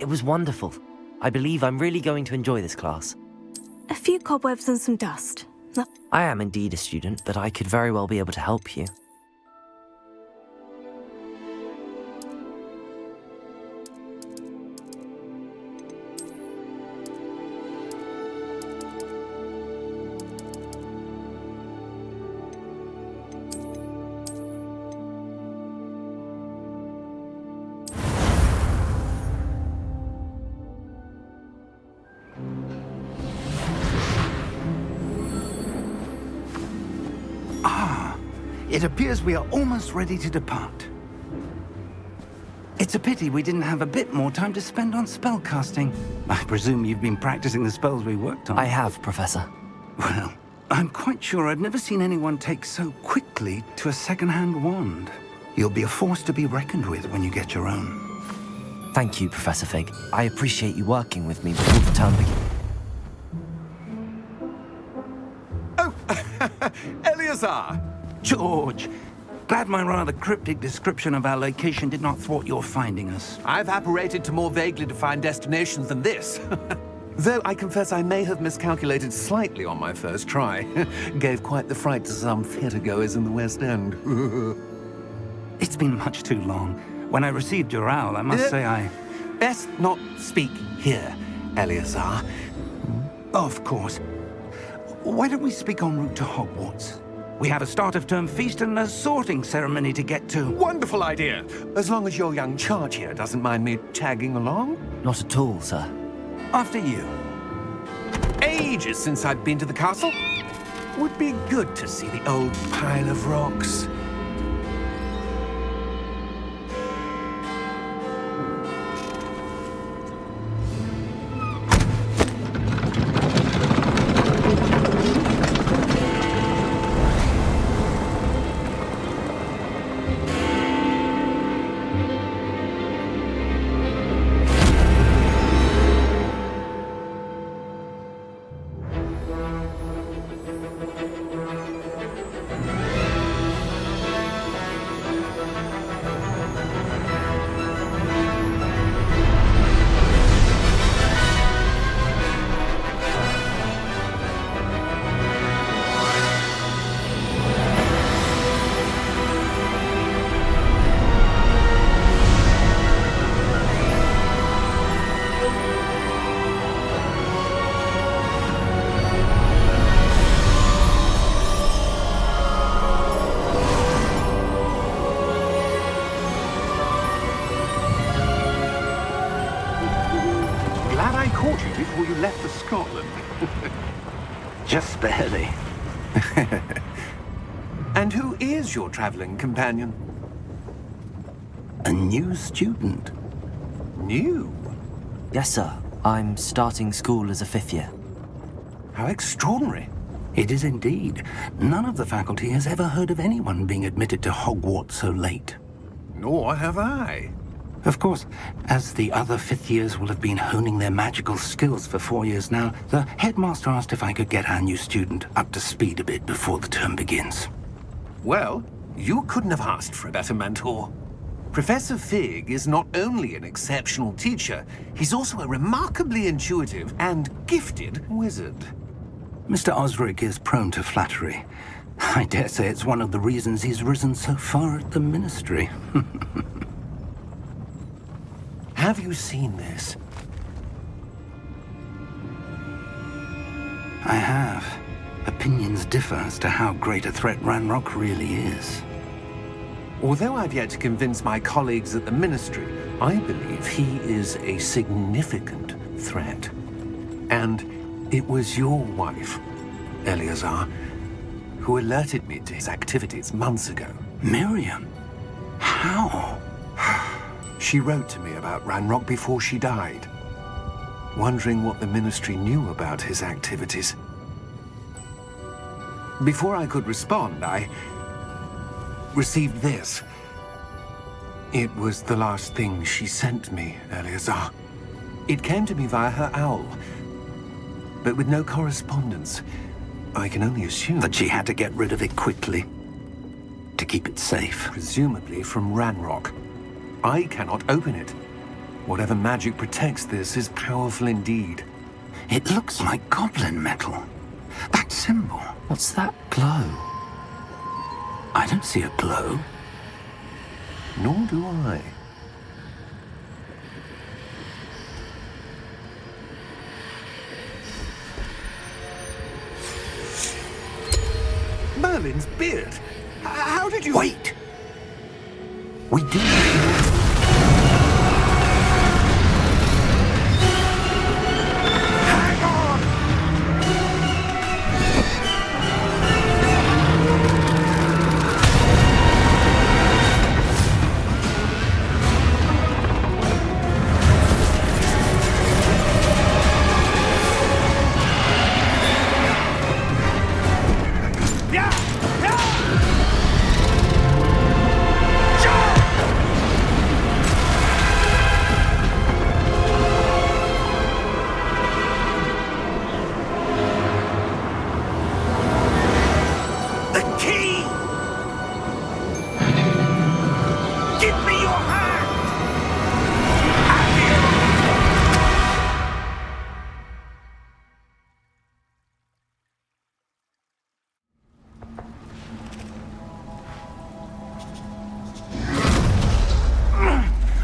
It was wonderful. I believe I'm really going to enjoy this class. A few cobwebs and some dust. I am indeed a student, but I could very well be able to help you. It appears we are almost ready to depart. It's a pity we didn't have a bit more time to spend on spellcasting. I presume you've been practicing the spells we worked on. I have, Professor. Well, I'm quite sure I've never seen anyone take so quickly to a second-hand wand. You'll be a force to be reckoned with when you get your own. Thank you, Professor Fig. I appreciate you working with me before the term begins. Oh, Eleazar! George, glad my rather cryptic description of our location did not thwart your finding us. I've apparated to more vaguely defined destinations than this. Though I confess I may have miscalculated slightly on my first try. Gave quite the fright to some theatregoers in the West End. It's been much too long. When I received your owl, I must say I... Best not speak here, Eleazar. Of course. Why don't we speak en route to Hogwarts? We have a start-of-term feast and a sorting ceremony to get to. Wonderful idea! As long as your young charge here doesn't mind me tagging along. Not at all, sir. After you. Ages since I've been to the castle. Would be good to see the old pile of rocks. Before you left for Scotland. Just barely. And who is your traveling companion? A new student. New? Yes, sir. I'm starting school as a 5th year. How extraordinary. It is indeed. None of the faculty has ever heard of anyone being admitted to Hogwarts so late. Nor have I. Of course, as the other 5th years will have been honing their magical skills for 4 years now, the headmaster asked if I could get our new student up to speed a bit before the term begins. Well, you couldn't have asked for a better mentor. Professor Fig is not only an exceptional teacher, he's also a remarkably intuitive and gifted wizard. Mr. Osric is prone to flattery. I dare say it's one of the reasons he's risen so far at the ministry. Have you seen this? I have. Opinions differ as to how great a threat Ranrock really is. Although I've yet to convince my colleagues at the Ministry, I believe he is a significant threat. And it was your wife, Eleazar, who alerted me to his activities months ago. Miriam? How? She wrote to me about Ranrock before she died, wondering what the Ministry knew about his activities. Before I could respond, I received this. It was the last thing she sent me, Eleazar. It came to me via her owl, but with no correspondence. I can only assume That she had to get rid of it quickly, to keep it safe. presumably from Ranrock. I cannot open it. Whatever magic protects this is powerful indeed. It looks like goblin metal. That symbol. What's that glow? I don't see a glow. Nor do I. Merlin's beard. How did you... Wait! We do... Hang on!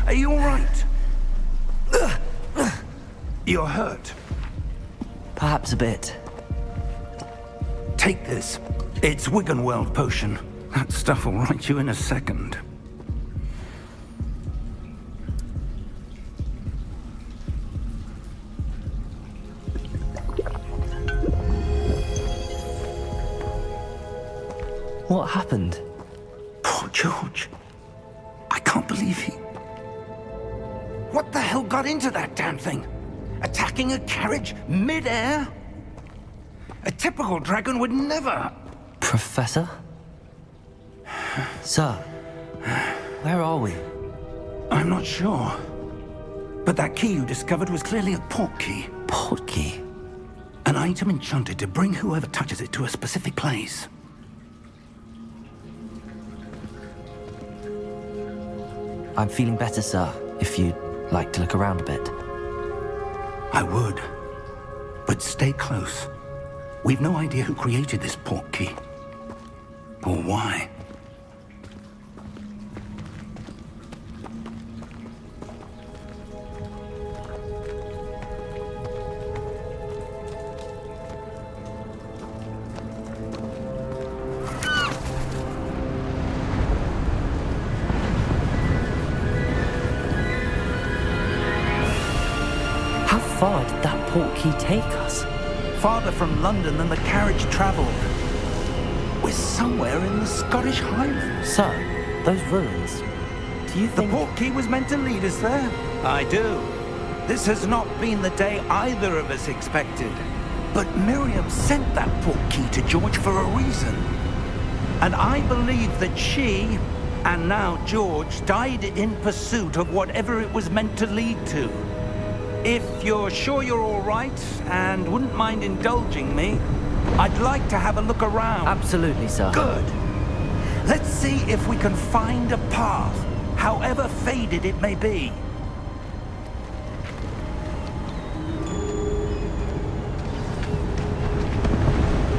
Are you all right? You're hurt. Perhaps a bit. Take this. It's Wiggenweld potion. That stuff will right you in a second. What happened? Poor George. I can't believe he... What the hell got into that damn thing? Attacking a carriage mid-air? A typical dragon would never... Professor? Sir, where are we? I'm not sure. But that key you discovered was clearly a port key. Port key? An item enchanted to bring whoever touches it to a specific place. I'm feeling better, sir, if you'd like to look around a bit. I would. But stay close. We've no idea who created this port key. Or why. How far did that port key take us? Farther from London than the carriage travelled. We're somewhere in the Scottish Highlands. Sir, those ruins. Do you The think... port key was meant to lead us there? I do. This has not been the day either of us expected. But Miriam sent that port key to George for a reason. And I believe that she, and now George, died in pursuit of whatever it was meant to lead to. If you're sure you're all right and wouldn't mind indulging me, I'd like to have a look around. Absolutely, sir. Good. Let's see if we can find a path, however faded it may be.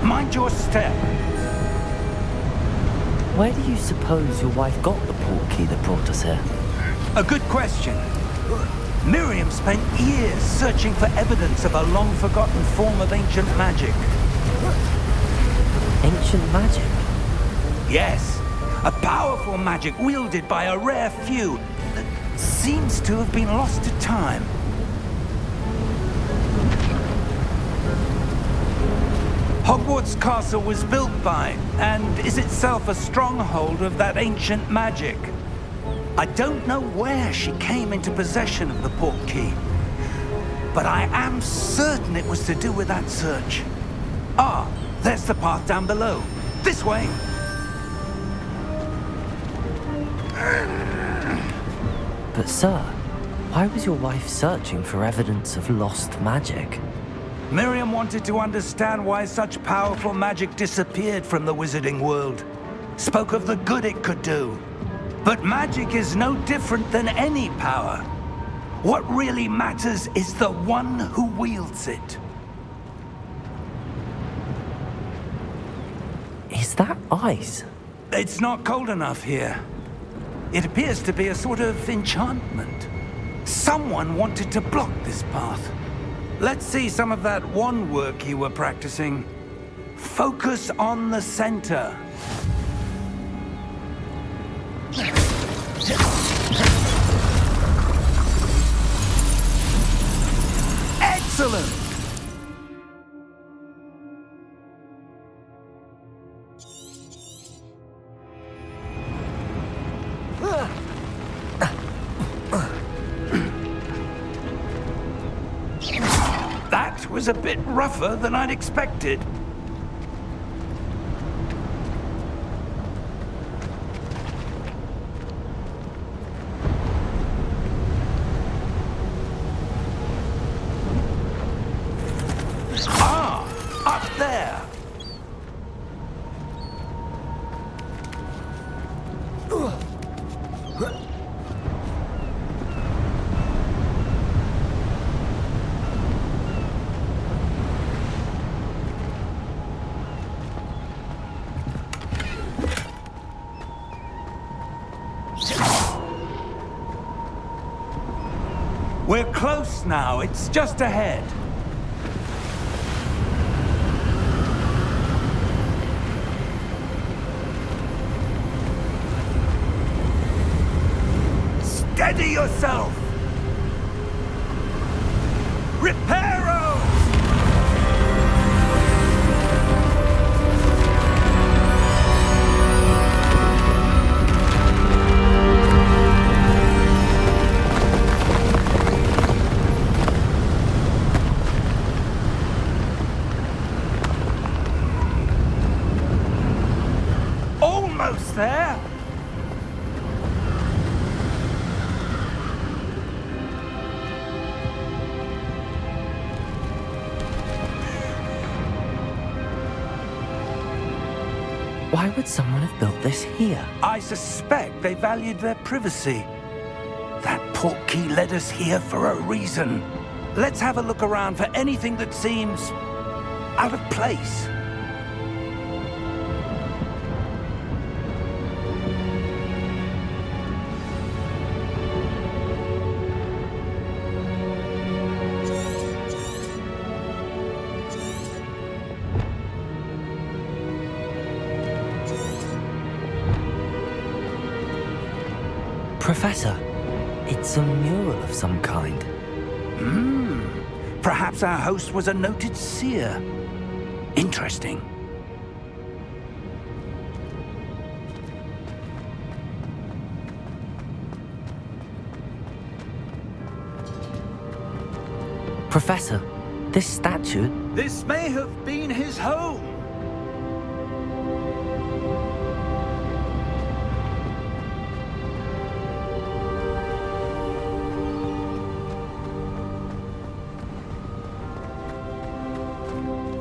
Mind your step. Where do you suppose your wife got the port key that brought us here? A good question. Miriam spent years searching for evidence of a long-forgotten form of ancient magic. Ancient magic? Yes, a powerful magic wielded by a rare few that seems to have been lost to time. Hogwarts Castle was built by, and is itself a stronghold of that ancient magic. I don't know where she came into possession of the port key, but I am certain it was to do with that search. Ah, there's the path down below. This way. But sir, why was your wife searching for evidence of lost magic? Miriam wanted to understand why such powerful magic disappeared from the wizarding world. Spoke of the good it could do. But magic is no different than any power. What really matters is the one who wields it. Is that ice? It's not cold enough here. It appears to be a sort of enchantment. Someone wanted to block this path. Let's see some of that wand work you were practicing. Focus on the center. Excellent! That was a bit rougher than I'd expected. Ah, up there. We're close now. It's just ahead. Steady yourself! Reparo! Almost there! Why would someone have built this here? I suspect they valued their privacy. That portkey led us here for a reason. Let's have a look around for anything that seems out of place. Professor, it's a mural of some kind. Perhaps our host was a noted seer. Interesting. Professor, this statue... This may have been his home.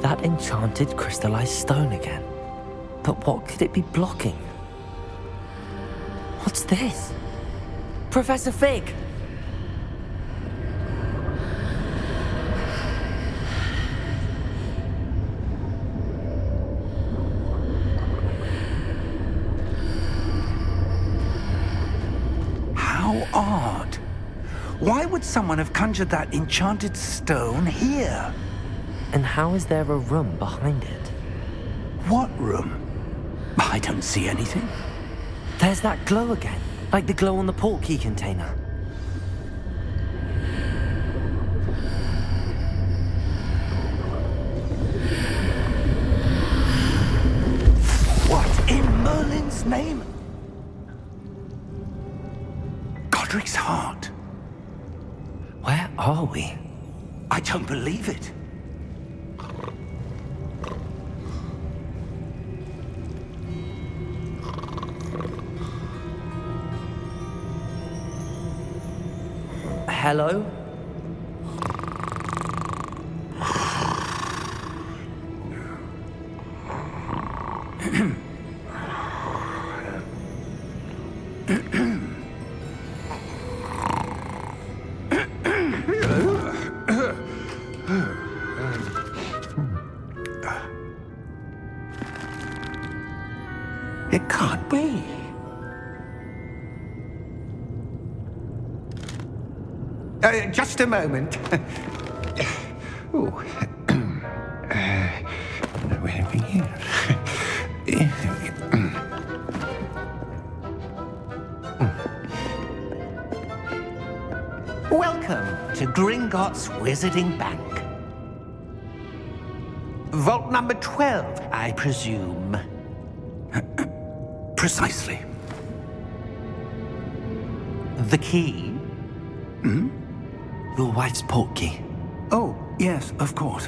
That enchanted crystallized stone again. But what could it be blocking? What's this? Professor Fig! How odd. Why would someone have conjured that enchanted stone here? And how is there a room behind it? What room? I don't see anything. There's that glow again, like the glow on the portkey container. What in Merlin's name? Godric's heart. Where are we? I don't believe it. Hello? It can't be. Just a moment. Ooh. Where are we here? Welcome to Gringotts Wizarding Bank. Vault number 12, I presume. Precisely. The key? Hmm? Your wife's portkey. Oh, yes, of course.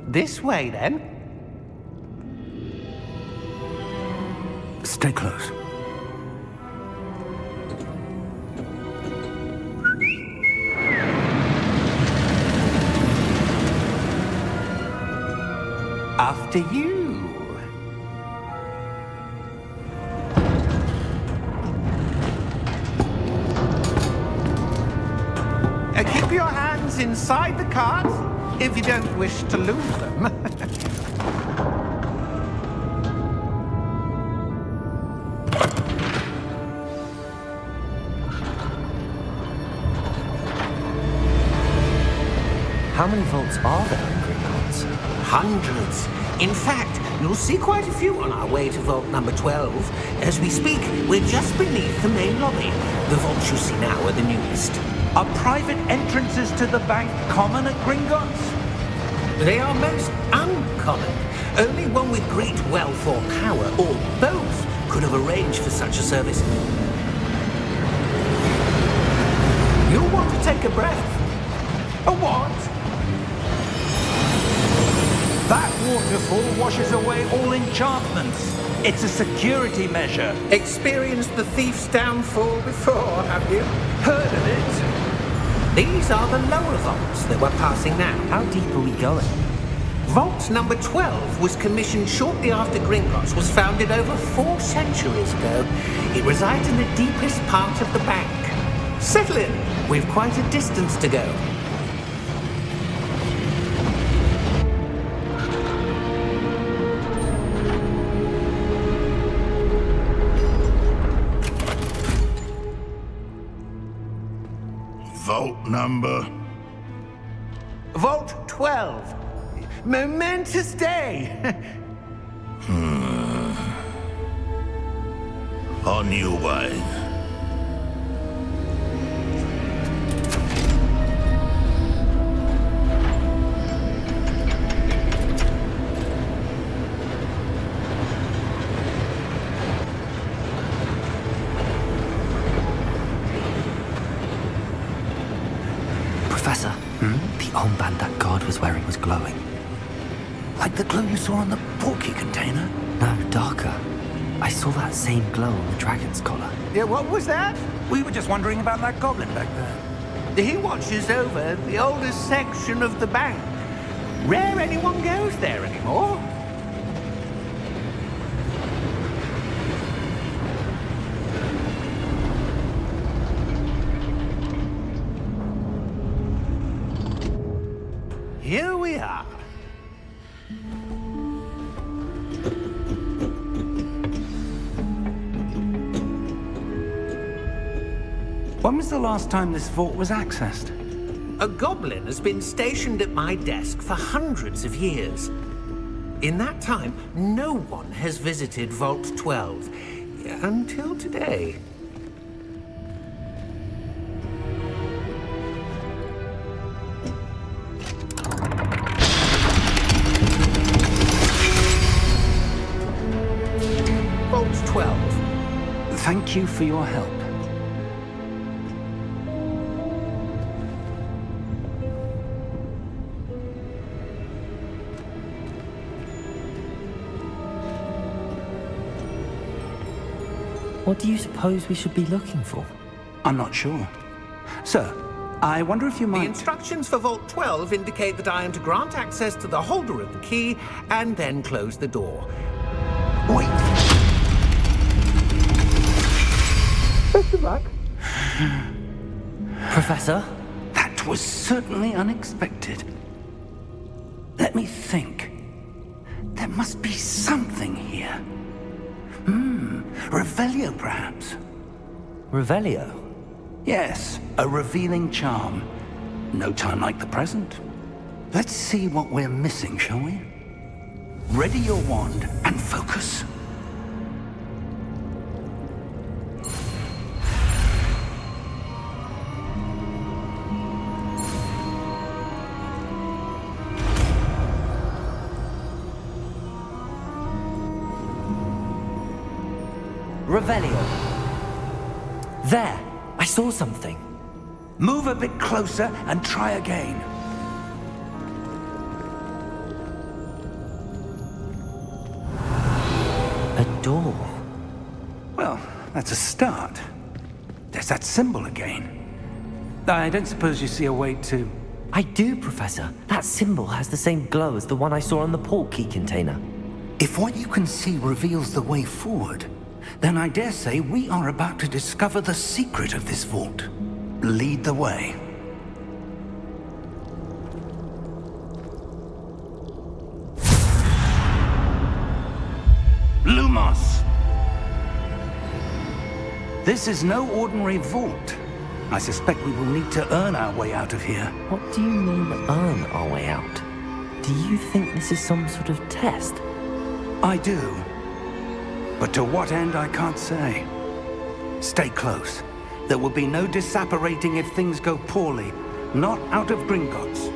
This way, then. Stay close. After you. Keep your hands inside the cart if you don't wish to lose them. How many vaults are there in Gringotts? Hundreds. In fact, you'll see quite a few on our way to vault number 12. As we speak, we're just beneath the main lobby. The vaults you see now are the newest. Are private entrances to the bank common at Gringotts? They are most uncommon. Only one with great wealth or power, or both, could have arranged for such a service. You'll want to take a breath. A what? That waterfall washes away all enchantments. It's a security measure. Experienced the thief's downfall before, have you? Heard of it? These are the lower vaults that we're passing now. How deep are we going? Vault number 12 was commissioned shortly after Gringotts was founded over 4 centuries ago. It resides in the deepest part of the bank. Settle in. We've quite a distance to go. Vault number? Vault 12. Momentous day. On your way. Professor, the armband that guard was wearing was glowing. Like the glow you saw on the portkey container? No, darker. I saw that same glow on the dragon's collar. Yeah, what was that? We were just wondering about that goblin back there. He watches over the oldest section of the bank. Rare anyone goes there anymore. Here we are. When was the last time this vault was accessed? A goblin has been stationed at my desk for hundreds of years. In that time, no one has visited Vault 12 until today. Vault 12. Thank you for your help. What do you suppose we should be looking for? I'm not sure. Sir, I wonder if you might... The instructions for Vault 12 indicate that I am to grant access to the holder of the key and then close the door. Wait! Best of luck. Professor? That was certainly unexpected. Let me think. must be something here. Revelio, perhaps? Revelio? Yes, a revealing charm. No time like the present. Let's see what we're missing, shall we? Ready your wand and focus. Revelio. There! I saw something. Move a bit closer and try again. A door. Well, that's a start. There's that symbol again. I don't suppose you see a way to... I do, Professor. That symbol has the same glow as the one I saw on the portkey container. If what you can see reveals the way forward, then I dare say we are about to discover the secret of this vault. Lead the way. Lumos! This is no ordinary vault. I suspect we will need to earn our way out of here. What do you mean, earn our way out? Do you think this is some sort of test? I do. But to what end, I can't say. Stay close. There will be no disapparating if things go poorly. Not out of Gringotts.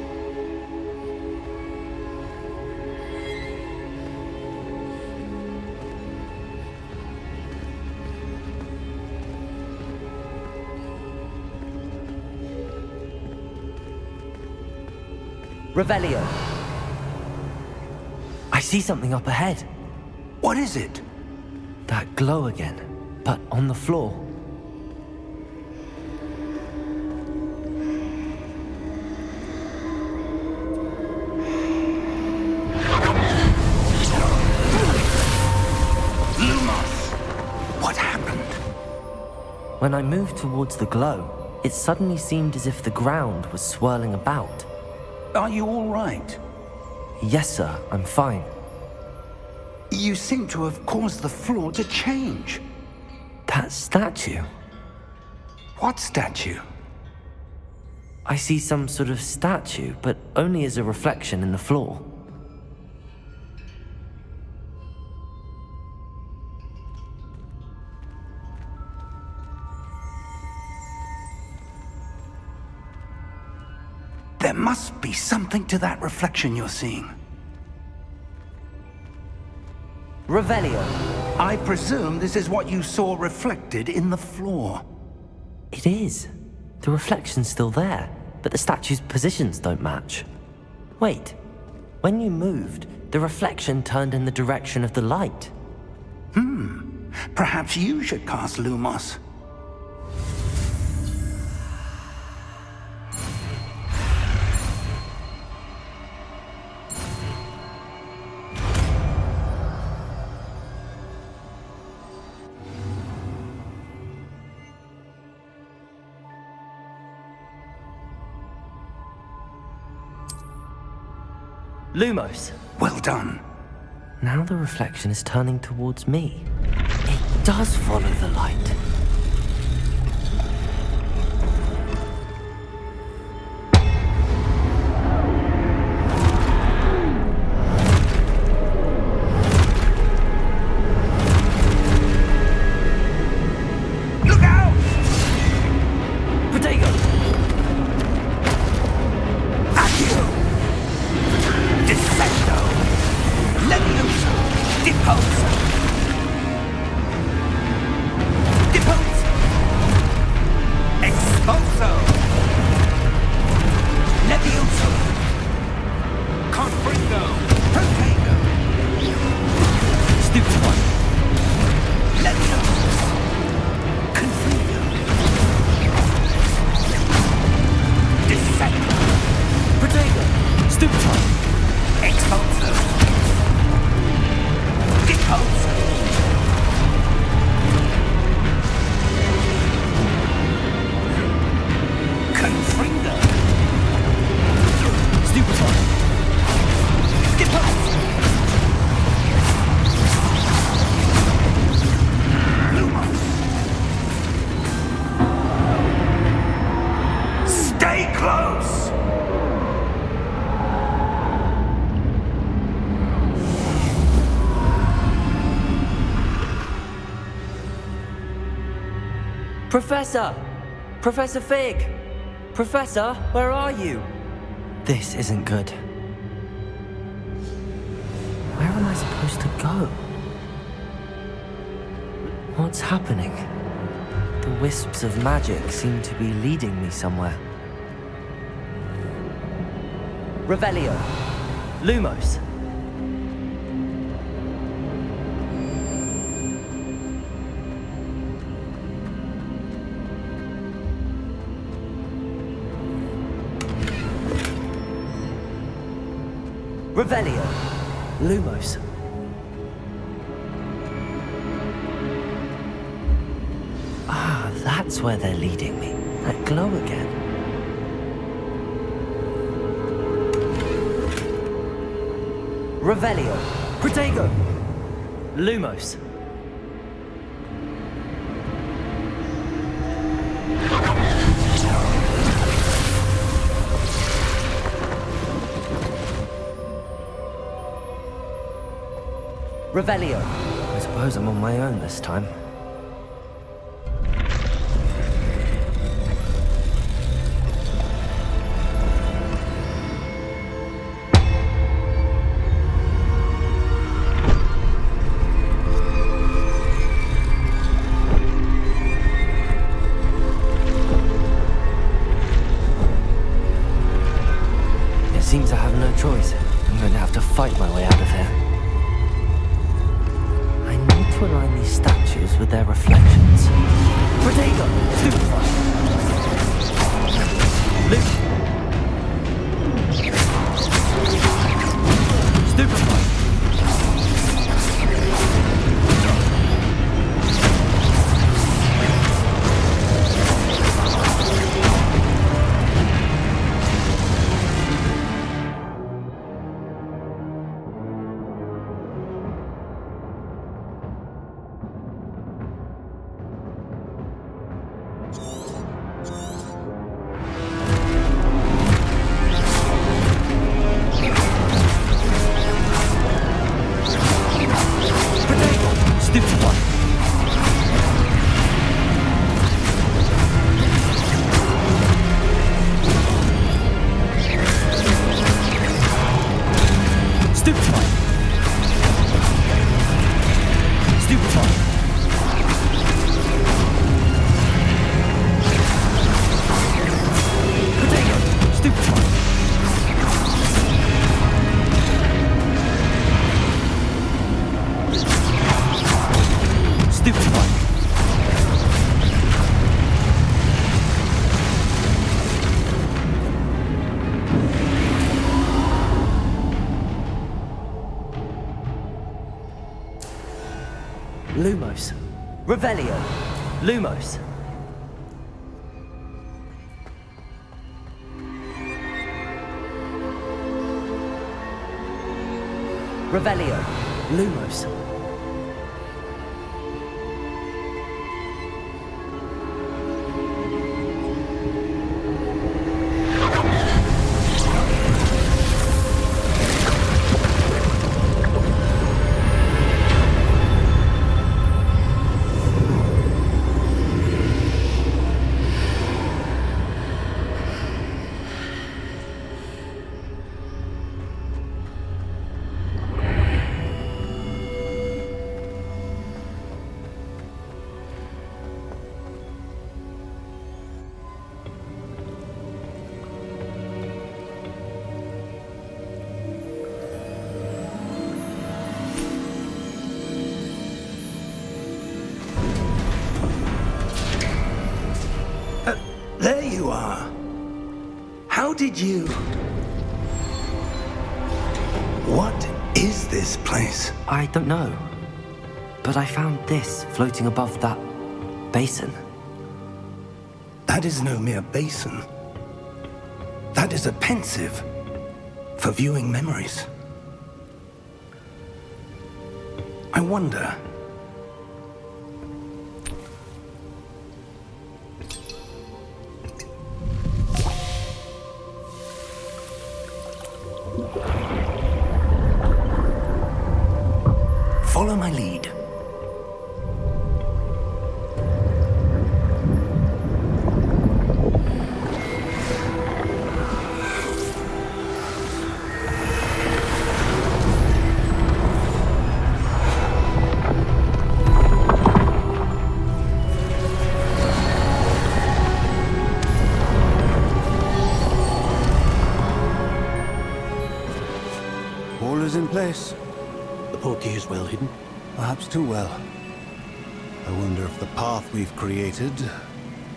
Revelio. I see something up ahead. What is it? That glow again, but on the floor. What happened? When I moved towards the glow, it suddenly seemed as if the ground was swirling about. Are you all right? Yes, sir, I'm fine. You seem to have caused the floor to change. That statue? What statue? I see some sort of statue, but only as a reflection in the floor. There must be something to that reflection you're seeing. Revelio. I presume this is what you saw reflected in the floor. It is. The reflection's still there, but the statue's positions don't match. Wait. When you moved, the reflection turned in the direction of the light. Perhaps you should cast Lumos. Lumos. Well done. Now the reflection is turning towards me. It does follow the light. Look out! Protego! Accio! Defendo! Levioso! Deposo! Deposo! Expulso! Levioso! Confringo! Protego! Stupid one. Levioso! Confringo! Defendo! Protego! Stupid one. Expulso! Deposo! Professor! Professor Fig! Professor, where are you? This isn't good. Where am I supposed to go? What's happening? The wisps of magic seem to be leading me somewhere. Revelio. Lumos. Revelio. Lumos. Ah, that's where they're leading me. That glow again. Revelio. Protego. Lumos. Revelio. I suppose I'm on my own this time. It seems I have no choice. I'm going to have to fight my way out of here. To align these statues with their reflections. Protego! Stupefy! Luke! Stupefy! Lumos. Revelio. Lumos. Revelio. Lumos. There you are. How did you... What is this place? I don't know. But I found this floating above that basin. That is no mere basin. That is a pensive for viewing memories. I wonder... Follow my lead. key is well hidden? Perhaps too well. I wonder if the path we've created...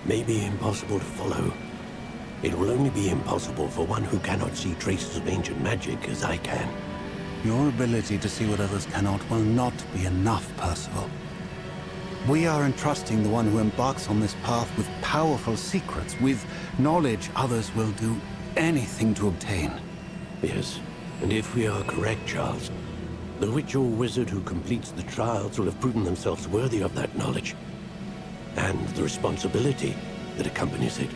May be impossible to follow. It will only be impossible for one who cannot see traces of ancient magic as I can. Your ability to see what others cannot will not be enough, Percival. We are entrusting the one who embarks on this path with powerful secrets, with knowledge others will do anything to obtain. Yes, and if we are correct, Charles, the witch or wizard who completes the trials will have proven themselves worthy of that knowledge, and the responsibility that accompanies it.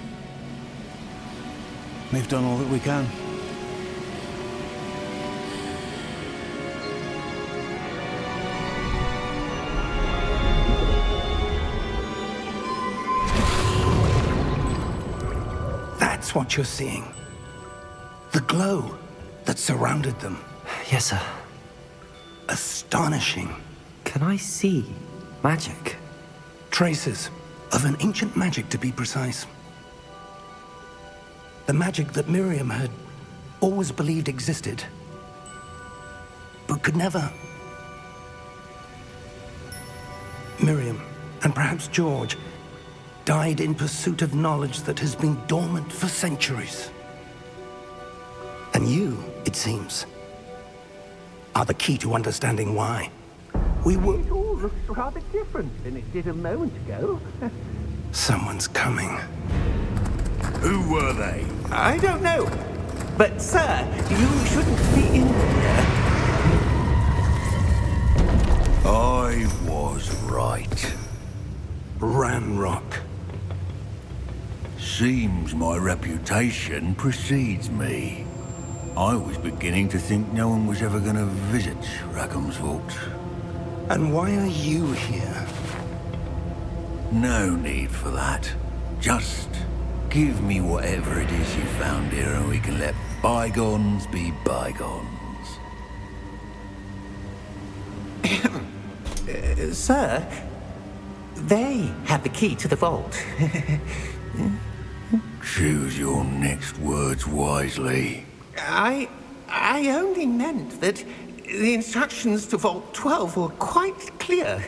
We've done all that we can. That's what you're seeing. The glow that surrounded them. Yes, sir. Astonishing. Can I see magic? Traces of an ancient magic, to be precise. The magic that Miriam had always believed existed, but could never. Miriam, and perhaps George, died in pursuit of knowledge that has been dormant for centuries. And you, it seems, are the key to understanding why. We were... It all looks rather different than it did a moment ago. Someone's coming. Who were they? I don't know. But, sir, you shouldn't be in here. I was right. Ranrock. Seems my reputation precedes me. I was beginning to think no one was ever going to visit Rackham's Vault. And why are you here? No need for that. Just give me whatever it is you found here and we can let bygones be bygones. Sir, they have the key to the vault. Choose your next words wisely. I only meant that the instructions to Vault 12 were quite clear.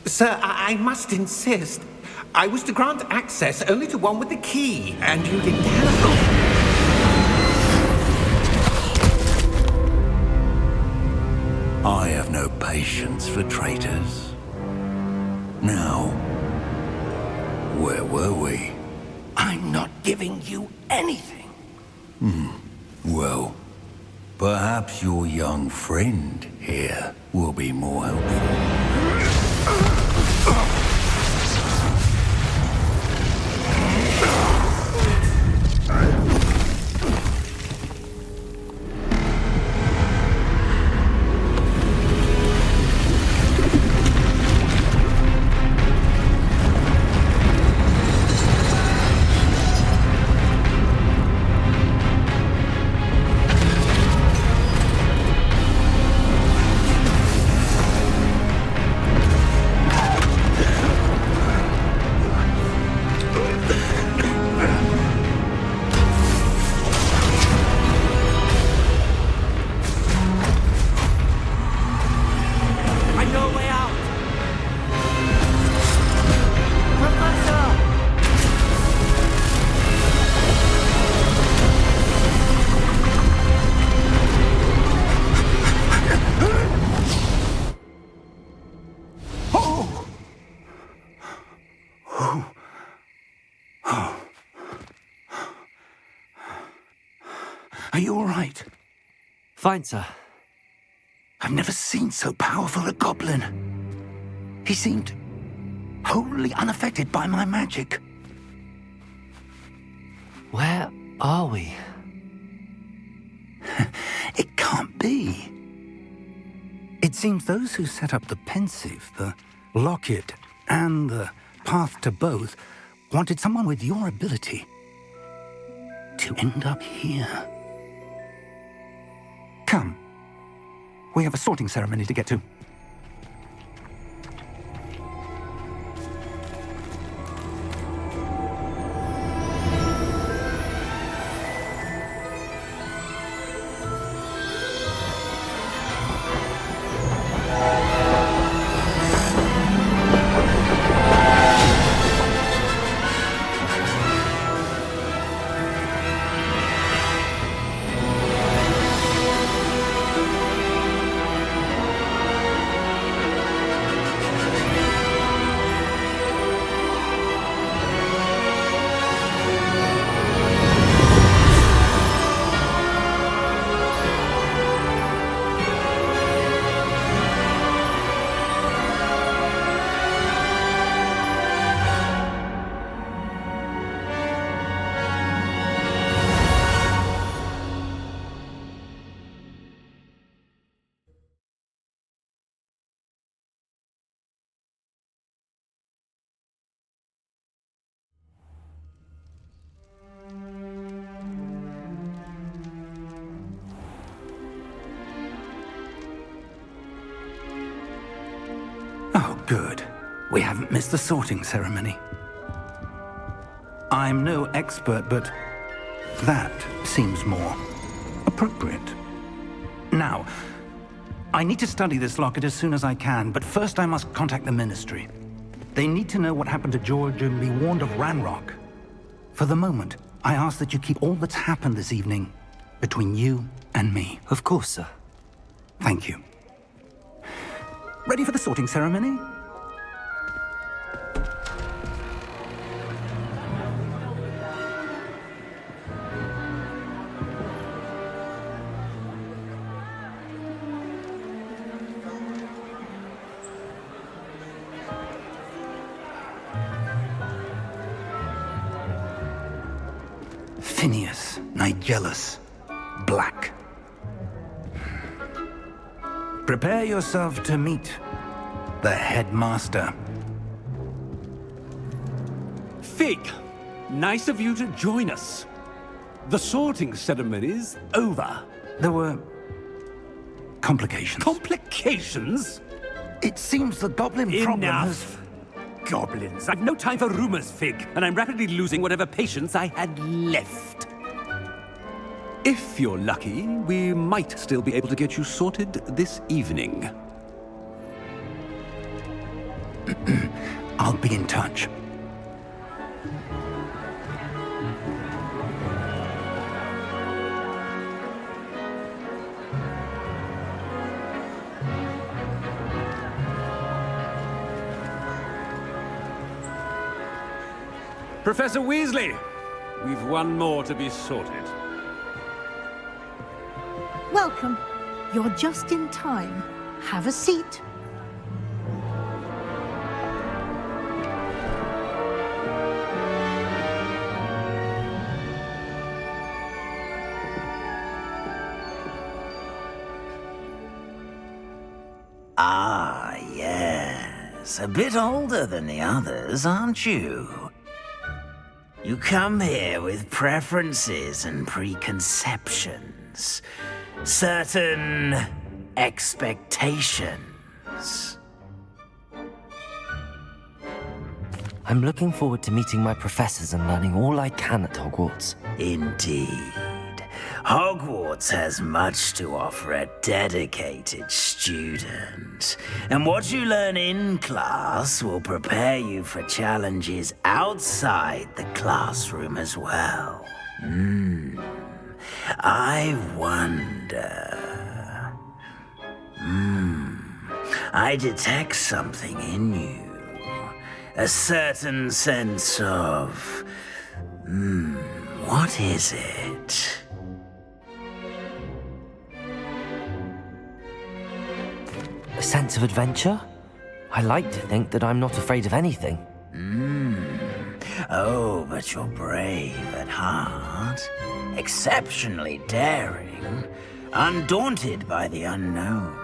Sir, I must insist. I was to grant access only to one with the key, and you didn't have I have no patience for traitors. Now, where were we? I'm not giving you anything. Well, perhaps your young friend here will be more helpful. Are you all right? Fine, sir. I've never seen so powerful a goblin. He seemed wholly unaffected by my magic. Where are we? It can't be. It seems those who set up the pensive, the locket, and the path to both wanted someone with your ability to end up here. Come. We have a sorting ceremony to get to. Good. We haven't missed the sorting ceremony. I'm no expert, but that seems more appropriate. Now, I need to study this locket as soon as I can, but first I must contact the Ministry. They need to know what happened to George and be warned of Ranrock. For the moment, I ask that you keep all that's happened this evening between you and me. Of course, sir. Thank you. Ready for the sorting ceremony? Phineas, Nigellus, Black. Prepare yourself to meet the headmaster. Fig, nice of you to join us. The sorting ceremony's over. There were complications. Complications? It seems the goblin problem has... Enough! Goblins. I've no time for rumors, Fig, and I'm rapidly losing whatever patience I had left. If you're lucky, we might still be able to get you sorted this evening. I'll be in touch. Professor Weasley, we've one more to be sorted. Welcome. You're just in time. Have a seat. Ah, yes. A bit older than the others, aren't you? You come here with preferences and preconceptions. Certain expectations. I'm looking forward to meeting my professors and learning all I can at Hogwarts. Indeed. Hogwarts has much to offer a dedicated student. And what you learn in class will prepare you for challenges outside the classroom as well. I wonder... I detect something in you. A certain sense of... what is it? A sense of adventure? I like to think that I'm not afraid of anything. Oh, but you're brave at heart. Exceptionally daring. Undaunted by the unknown.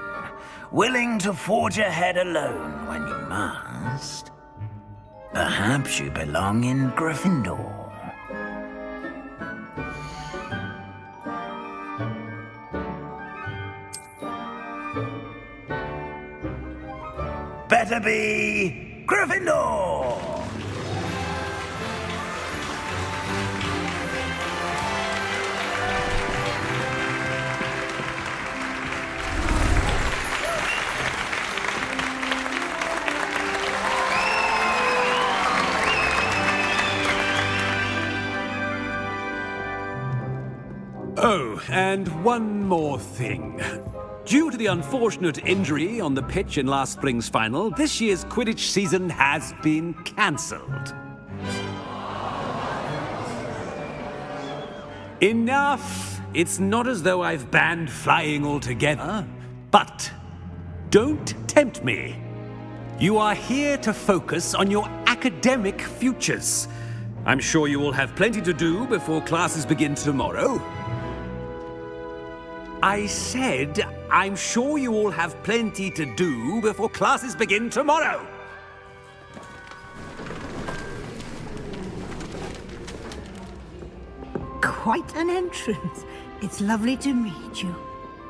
Willing to forge ahead alone when you must. Perhaps you belong in Gryffindor. Better be Gryffindor! Oh, and one more thing. Due to the unfortunate injury on the pitch in last spring's final, this year's Quidditch season has been cancelled. Enough! It's not as though I've banned flying altogether, but don't tempt me. You are here to focus on your academic futures. I'm sure you will have plenty to do before classes begin tomorrow. I said, I'm sure you all have plenty to do before classes begin tomorrow. Quite an entrance. It's lovely to meet you.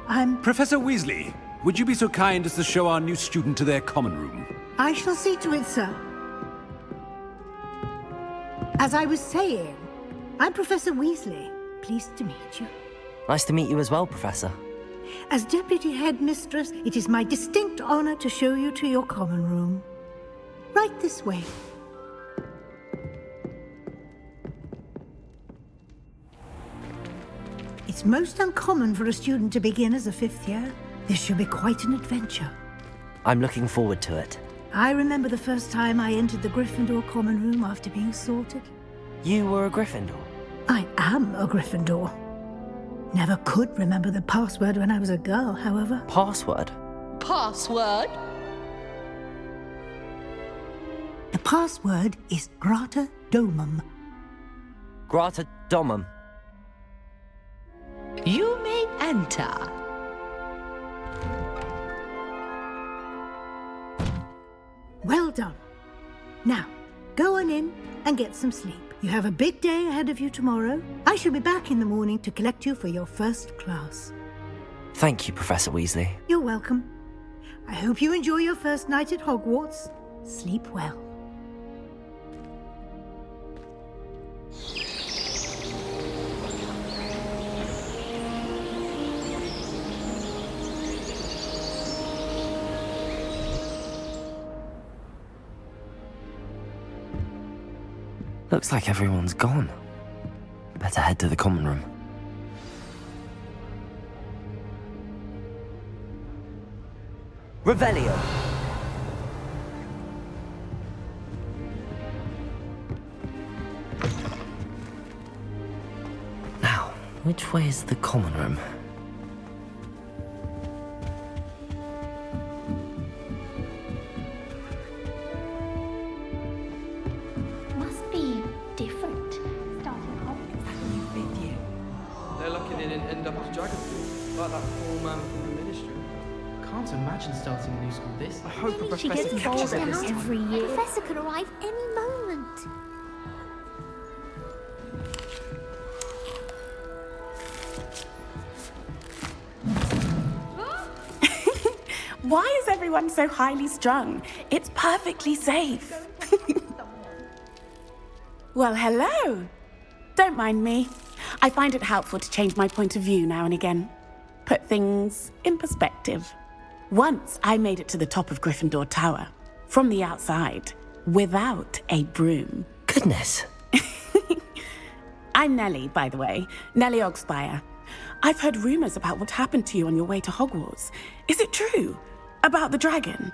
I'm... Professor Weasley, would you be so kind as to show our new student to their common room? I shall see to it, sir. As I was saying, I'm Professor Weasley. Pleased to meet you. Nice to meet you as well, Professor. As Deputy Headmistress, it is my distinct honor to show you to your common room. Right this way. It's most uncommon for a student to begin as a fifth year. This should be quite an adventure. I'm looking forward to it. I remember the first time I entered the Gryffindor common room after being sorted. You were a Gryffindor? I am a Gryffindor. Never could remember the password when I was a girl, however. Password? Password? The password is Grata Domum. Grata Domum. You may enter. Well done. Now, go on in and get some sleep. You have a big day ahead of you tomorrow. I shall be back in the morning to collect you for your first class. Thank you, Professor Weasley. You're welcome. I hope you enjoy your first night at Hogwarts. Sleep well. Looks like everyone's gone. Better head to the common room. Revelio! Now, which way is the common room? Must be different. Starting off. They're lucky they didn't end up as dragon food, like that poor man from the ministry. Can't imagine starting a new school this. I hope a She professor gets catches involved it this time. every year. A professor could arrive any moment. Why is everyone so highly strung? It's perfectly safe. Well, hello. Don't mind me. I find it helpful to change my point of view now and again. Put things in perspective. Once I made it to the top of Gryffindor Tower, from the outside, without a broom. Goodness. I'm Nellie, by the way. Nellie Ogspire. I've heard rumors about what happened to you on your way to Hogwarts. Is it true? About the dragon?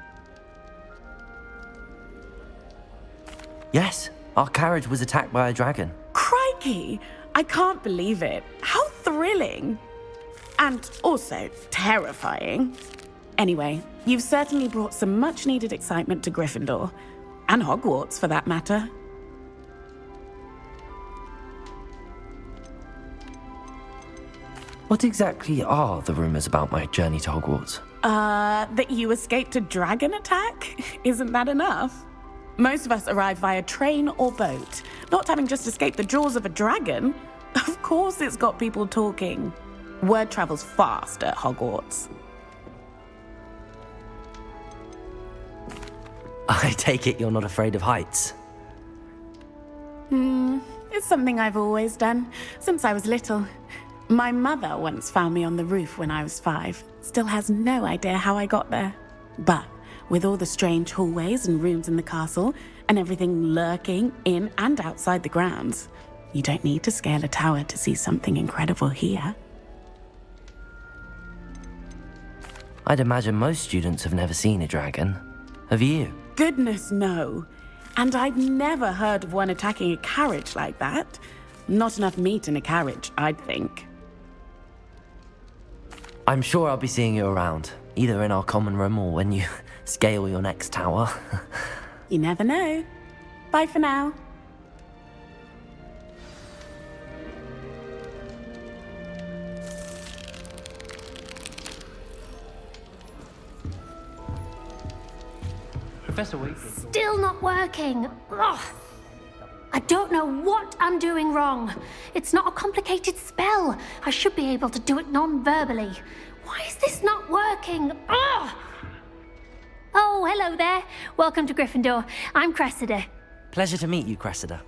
Yes, our carriage was attacked by a dragon. Crikey! I can't believe it. How thrilling! And also terrifying. Anyway, you've certainly brought some much-needed excitement to Gryffindor. And Hogwarts, for that matter. What exactly are the rumors about my journey to Hogwarts? That you escaped a dragon attack? Isn't that enough? Most of us arrive via train or boat, not having just escaped the jaws of a dragon. Of course it's got people talking. Word travels fast at Hogwarts. I take it you're not afraid of heights. It's something I've always done, since I was little. My mother once found me on the roof when I was 5. Still has no idea how I got there. But with all the strange hallways and rooms in the castle, and everything lurking in and outside the grounds, you don't need to scale a tower to see something incredible here. I'd imagine most students have never seen a dragon. Have you? Goodness, no. And I've never heard of one attacking a carriage like that. Not enough meat in a carriage, I'd think. I'm sure I'll be seeing you around, either in our common room or when you scale your next tower. You never know. Bye for now. Professor Weasley. Still not working. Ugh. I don't know what I'm doing wrong. It's not a complicated spell. I should be able to do it non-verbally. Why is this not working? Ugh. Oh, Oh, hello there. Welcome to Gryffindor. I'm Cressida. Pleasure to meet you, Cressida.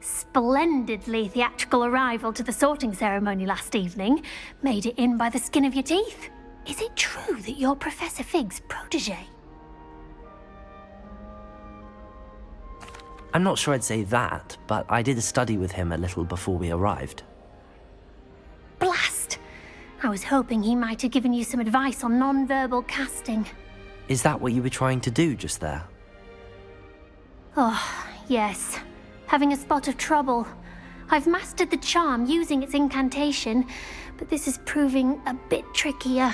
Splendidly theatrical arrival to the sorting ceremony last evening. Made it in by the skin of your teeth. Is it true that you're Professor Fig's protege? I'm not sure I'd say that, but I did study with him a little before we arrived. Blast! I was hoping he might have given you some advice on non-verbal casting. Is that what you were trying to do just there? Oh, yes. Having a spot of trouble. I've mastered the charm using its incantation, but this is proving a bit trickier.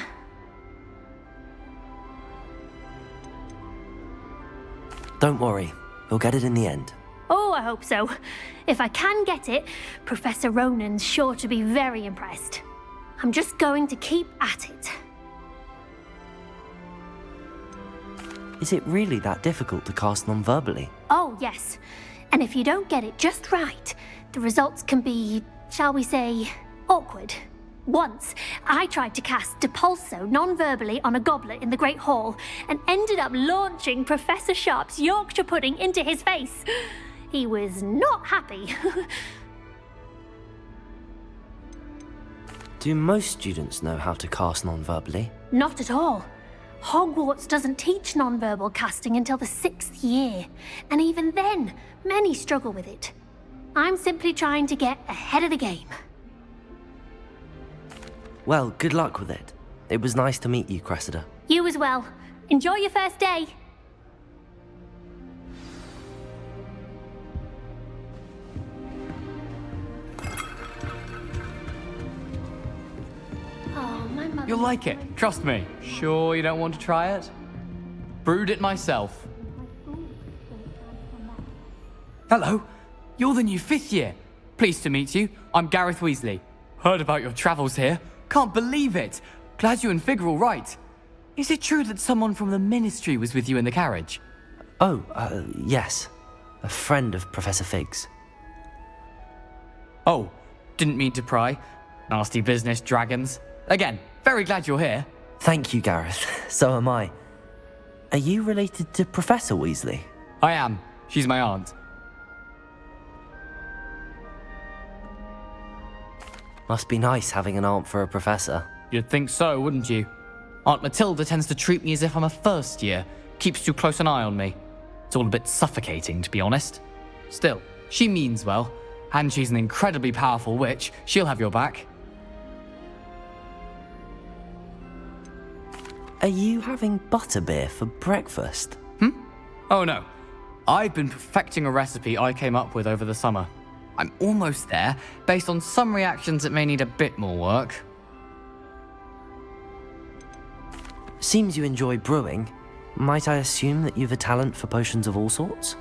Don't worry, you'll get it in the end. Oh, I hope so. If I can get it, Professor Ronan's sure to be very impressed. I'm just going to keep at it. Is it really that difficult to cast non-verbally? Oh, yes. And if you don't get it just right, the results can be, shall we say, awkward. Once, I tried to cast Depulso non-verbally on a goblet in the Great Hall and ended up launching Professor Sharp's Yorkshire pudding into his face. He was not happy. Do most students know how to cast non-verbally? Not at all. Hogwarts doesn't teach non-verbal casting until the 6th year, and even then, many struggle with it. I'm simply trying to get ahead of the game. Well, good luck with it. It was nice to meet you, Cressida. You as well. Enjoy your first day. Oh, my mother. You'll like it, trust me. Sure you don't want to try it? Brewed it myself. Hello, you're the new 5th year. Pleased to meet you. I'm Gareth Weasley. Heard about your travels here. Can't believe it. Glad you and Fig are all right. Is it true that someone from the Ministry was with you in the carriage? Oh, yes. A friend of Professor Fig's. Oh, didn't mean to pry. Nasty business, dragons. Again, very glad you're here. Thank you, Gareth. So am I. Are you related to Professor Weasley? I am. She's my aunt. Must be nice having an aunt for a professor. You'd think so, wouldn't you? Aunt Matilda tends to treat me as if I'm a first year. Keeps too close an eye on me. It's all a bit suffocating, to be honest. Still, she means well. And she's an incredibly powerful witch. She'll have your back. Are you having butterbeer for breakfast? Oh no. I've been perfecting a recipe I came up with over the summer. I'm almost there. Based on some reactions, it may need a bit more work. Seems you enjoy brewing. Might I assume that you've a talent for potions of all sorts?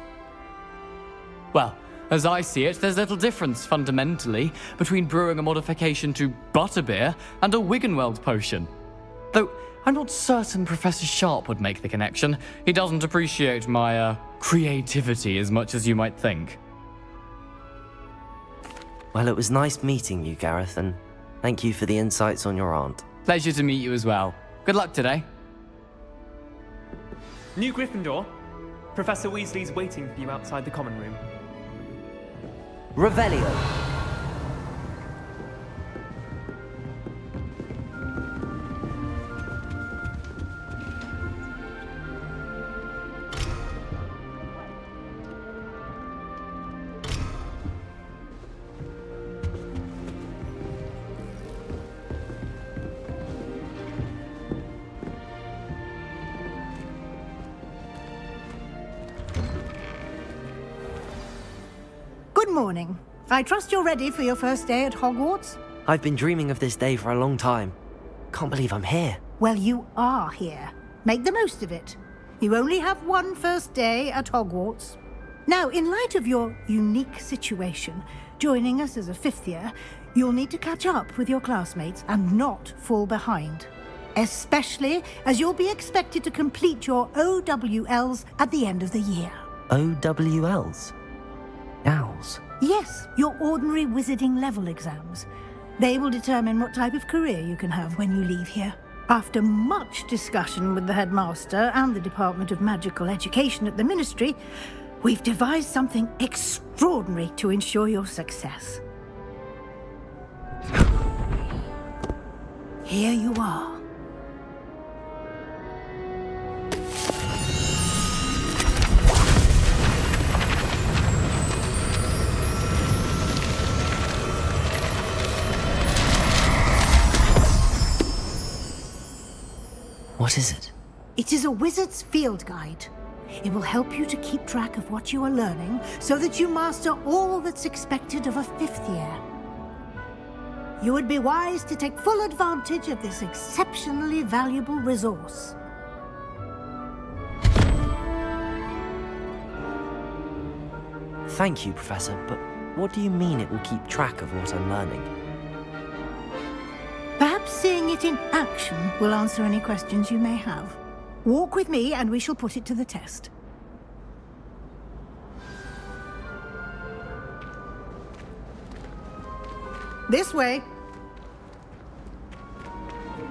Well, as I see it, there's little difference, fundamentally, between brewing a modification to butterbeer and a Wiggenweld potion. Though, I'm not certain Professor Sharp would make the connection. He doesn't appreciate my, creativity as much as you might think. Well, it was nice meeting you, Gareth, and thank you for the insights on your aunt. Pleasure to meet you as well. Good luck today. New Gryffindor. Professor Weasley's waiting for you outside the common room. Revelio. Good morning. I trust you're ready for your first day at Hogwarts? I've been dreaming of this day for a long time. Can't believe I'm here. Well, you are here. Make the most of it. You only have one first day at Hogwarts. Now, in light of your unique situation, joining us as a 5th year, you'll need to catch up with your classmates and not fall behind. Especially as you'll be expected to complete your OWLs at the end of the year. OWLs? Owls? Yes, your ordinary wizarding level exams. They will determine what type of career you can have when you leave here. After much discussion with the headmaster and the Department of Magical Education at the Ministry, we've devised something extraordinary to ensure your success. Here you are. What is it? It is a wizard's field guide. It will help you to keep track of what you are learning so that you master all that's expected of a 5th year. You would be wise to take full advantage of this exceptionally valuable resource. Thank you, Professor, but what do you mean it will keep track of what I'm learning? Perhaps seeing it in action will answer any questions you may have. Walk with me and we shall put it to the test. This way.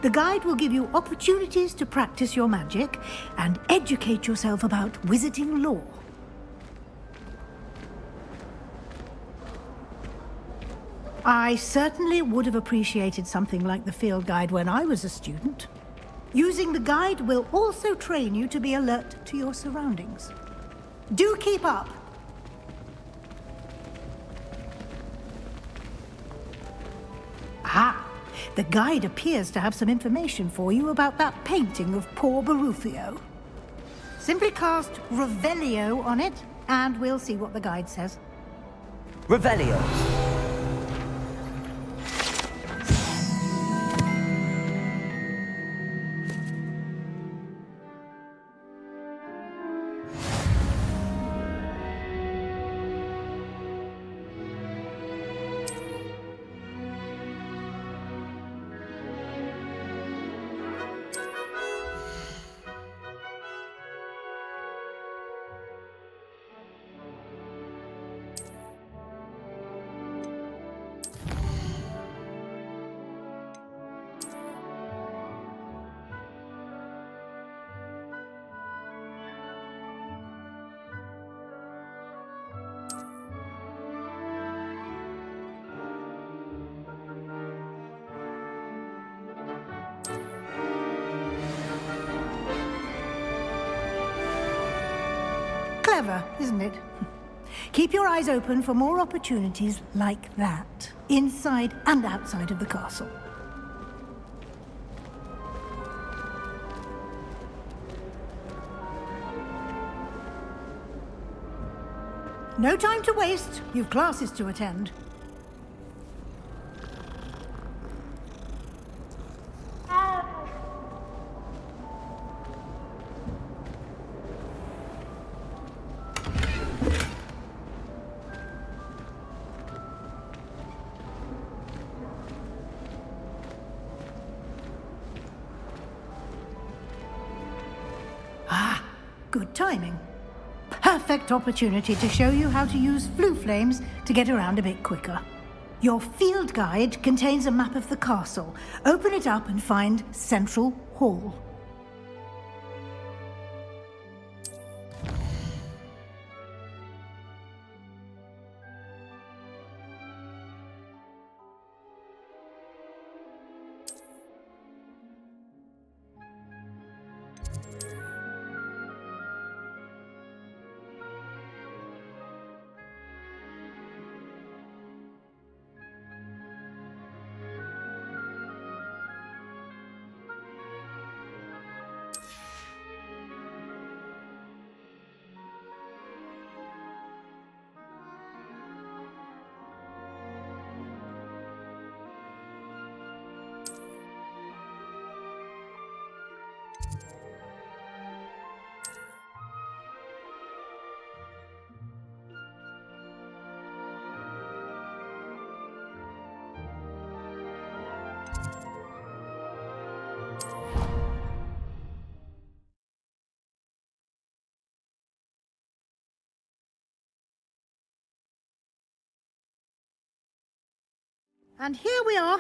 The guide will give you opportunities to practice your magic and educate yourself about wizarding lore. I certainly would have appreciated something like the field guide when I was a student. Using the guide will also train you to be alert to your surroundings. Do keep up! Ah, the guide appears to have some information for you about that painting of poor Baruffio. Simply cast Revelio on it, and we'll see what the guide says. Revelio. Clever, isn't it? Keep your eyes open for more opportunities like that, inside and outside of the castle. No time to waste. You've classes to attend. Good timing. Perfect opportunity to show you how to use flue flames to get around a bit quicker. Your field guide contains a map of the castle. Open it up and find Central Hall. And here we are.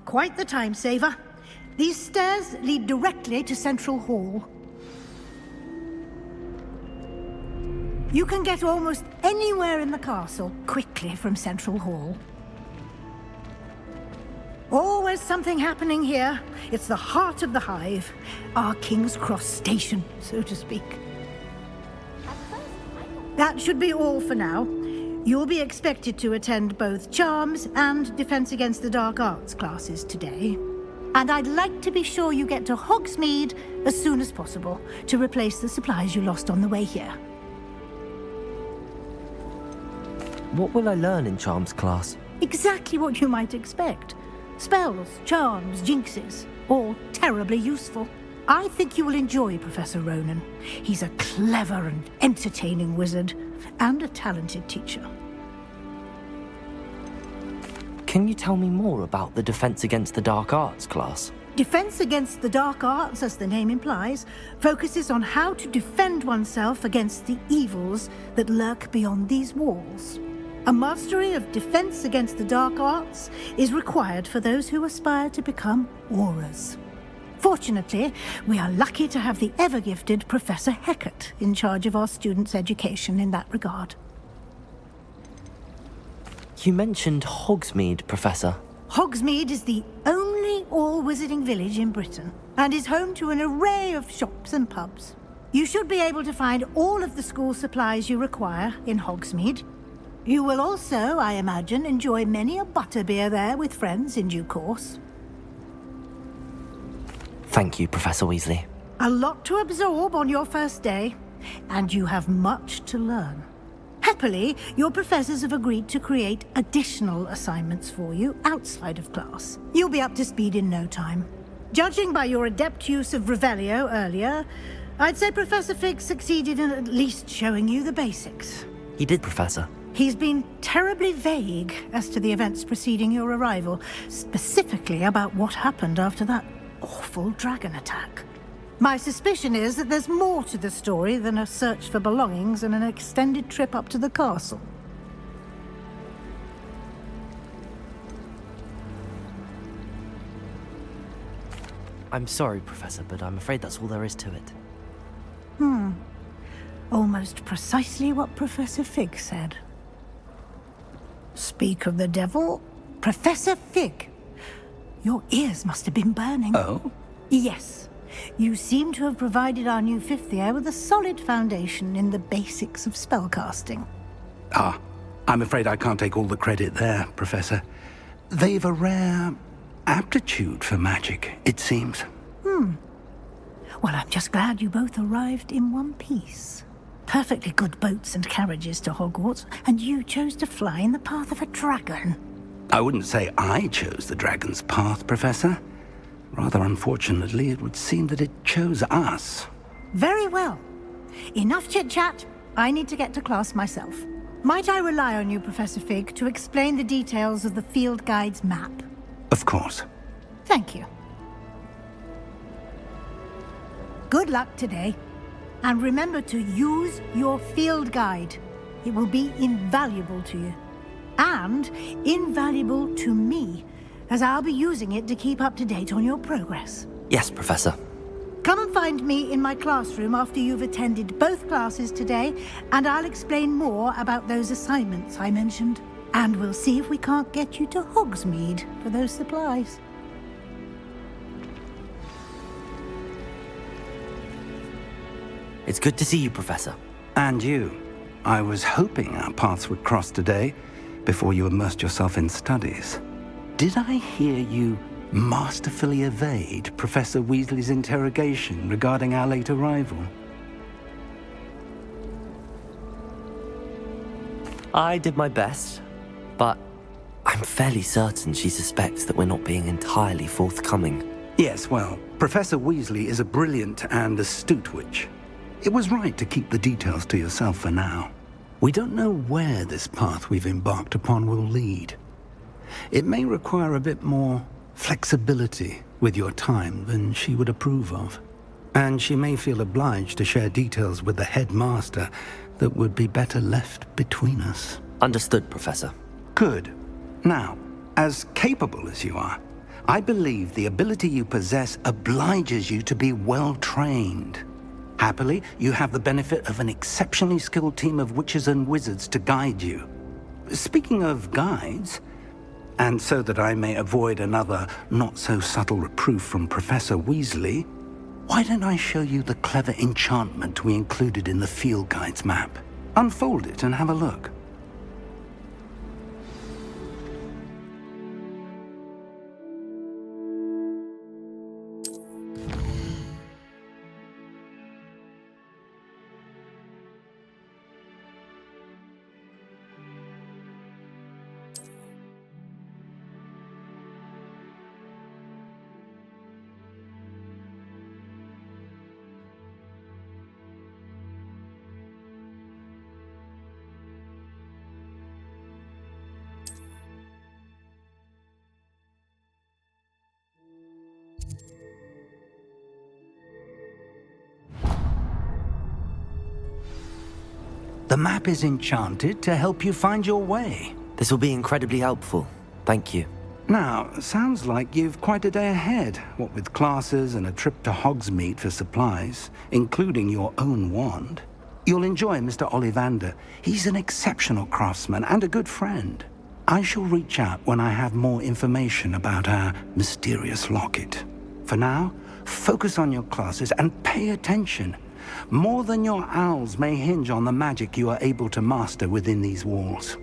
Quite the time saver. These stairs lead directly to Central Hall. You can get almost anywhere in the castle quickly from Central Hall. Always something happening here. It's the heart of the hive, our King's Cross station, so to speak. That should be all for now. You'll be expected to attend both Charms and Defense Against the Dark Arts classes today. And I'd like to be sure you get to Hogsmeade as soon as possible to replace the supplies you lost on the way here. What will I learn in Charms class? Exactly what you might expect. Spells, charms, jinxes, all terribly useful. I think you will enjoy Professor Ronan. He's a clever and entertaining wizard, and a talented teacher. Can you tell me more about the Defense Against the Dark Arts class? Defense Against the Dark Arts, as the name implies, focuses on how to defend oneself against the evils that lurk beyond these walls. A mastery of Defense Against the Dark Arts is required for those who aspire to become auras. Fortunately, we are lucky to have the ever-gifted Professor Hecat in charge of our students' education in that regard. You mentioned Hogsmeade, Professor. Hogsmeade is the only all-wizarding village in Britain and is home to an array of shops and pubs. You should be able to find all of the school supplies you require in Hogsmeade. You will also, I imagine, enjoy many a butterbeer there with friends in due course. Thank you, Professor Weasley. A lot to absorb on your first day, and you have much to learn. Happily, your professors have agreed to create additional assignments for you outside of class. You'll be up to speed in no time. Judging by your adept use of Revelio earlier, I'd say Professor Fig succeeded in at least showing you the basics. He did, Professor. He's been terribly vague as to the events preceding your arrival, specifically about what happened after that awful dragon attack. My suspicion is that there's more to the story than a search for belongings and an extended trip up to the castle. I'm sorry, Professor, but I'm afraid that's all there is to it. Almost precisely what Professor Fig said. Speak of the devil, Professor Fig. Your ears must have been burning. Oh? Yes. You seem to have provided our new fifth year with a solid foundation in the basics of spellcasting. Ah, I'm afraid I can't take all the credit there, Professor. They've a rare aptitude for magic, it seems. Well, I'm just glad you both arrived in one piece. Perfectly good boats and carriages to Hogwarts, and you chose to fly in the path of a dragon. I wouldn't say I chose the dragon's path, Professor. Rather unfortunately, it would seem that it chose us. Very well. Enough chit-chat. I need to get to class myself. Might I rely on you, Professor Fig, to explain the details of the field guide's map? Of course. Thank you. Good luck today. And remember to use your field guide. It will be invaluable to you. And invaluable to me, as I'll be using it to keep up to date on your progress. Yes, Professor. Come and find me in my classroom after you've attended both classes today, and I'll explain more about those assignments I mentioned. And we'll see if we can't get you to Hogsmeade for those supplies. It's good to see you, Professor. And you. I was hoping our paths would cross today, before you immersed yourself in studies. Did I hear you masterfully evade Professor Weasley's interrogation regarding our late arrival? I did my best, but I'm fairly certain she suspects that we're not being entirely forthcoming. Yes, well, Professor Weasley is a brilliant and astute witch. It was right to keep the details to yourself for now. We don't know where this path we've embarked upon will lead. It may require a bit more flexibility with your time than she would approve of. And she may feel obliged to share details with the headmaster that would be better left between us. Understood, Professor. Good. Now, as capable as you are, I believe the ability you possess obliges you to be well-trained. Happily, you have the benefit of an exceptionally skilled team of witches and wizards to guide you. Speaking of guides, and so that I may avoid another not-so-subtle reproof from Professor Weasley, why don't I show you the clever enchantment we included in the field guide's map? Unfold it and have a look. The map is enchanted to help you find your way. This will be incredibly helpful. Thank you. Now, sounds like you've quite a day ahead, what with classes and a trip to Hogsmeade for supplies, including your own wand. You'll enjoy Mr. Ollivander. He's an exceptional craftsman and a good friend. I shall reach out when I have more information about our mysterious locket. For now, focus on your classes and pay attention. More than your owls may hinge on the magic you are able to master within these walls.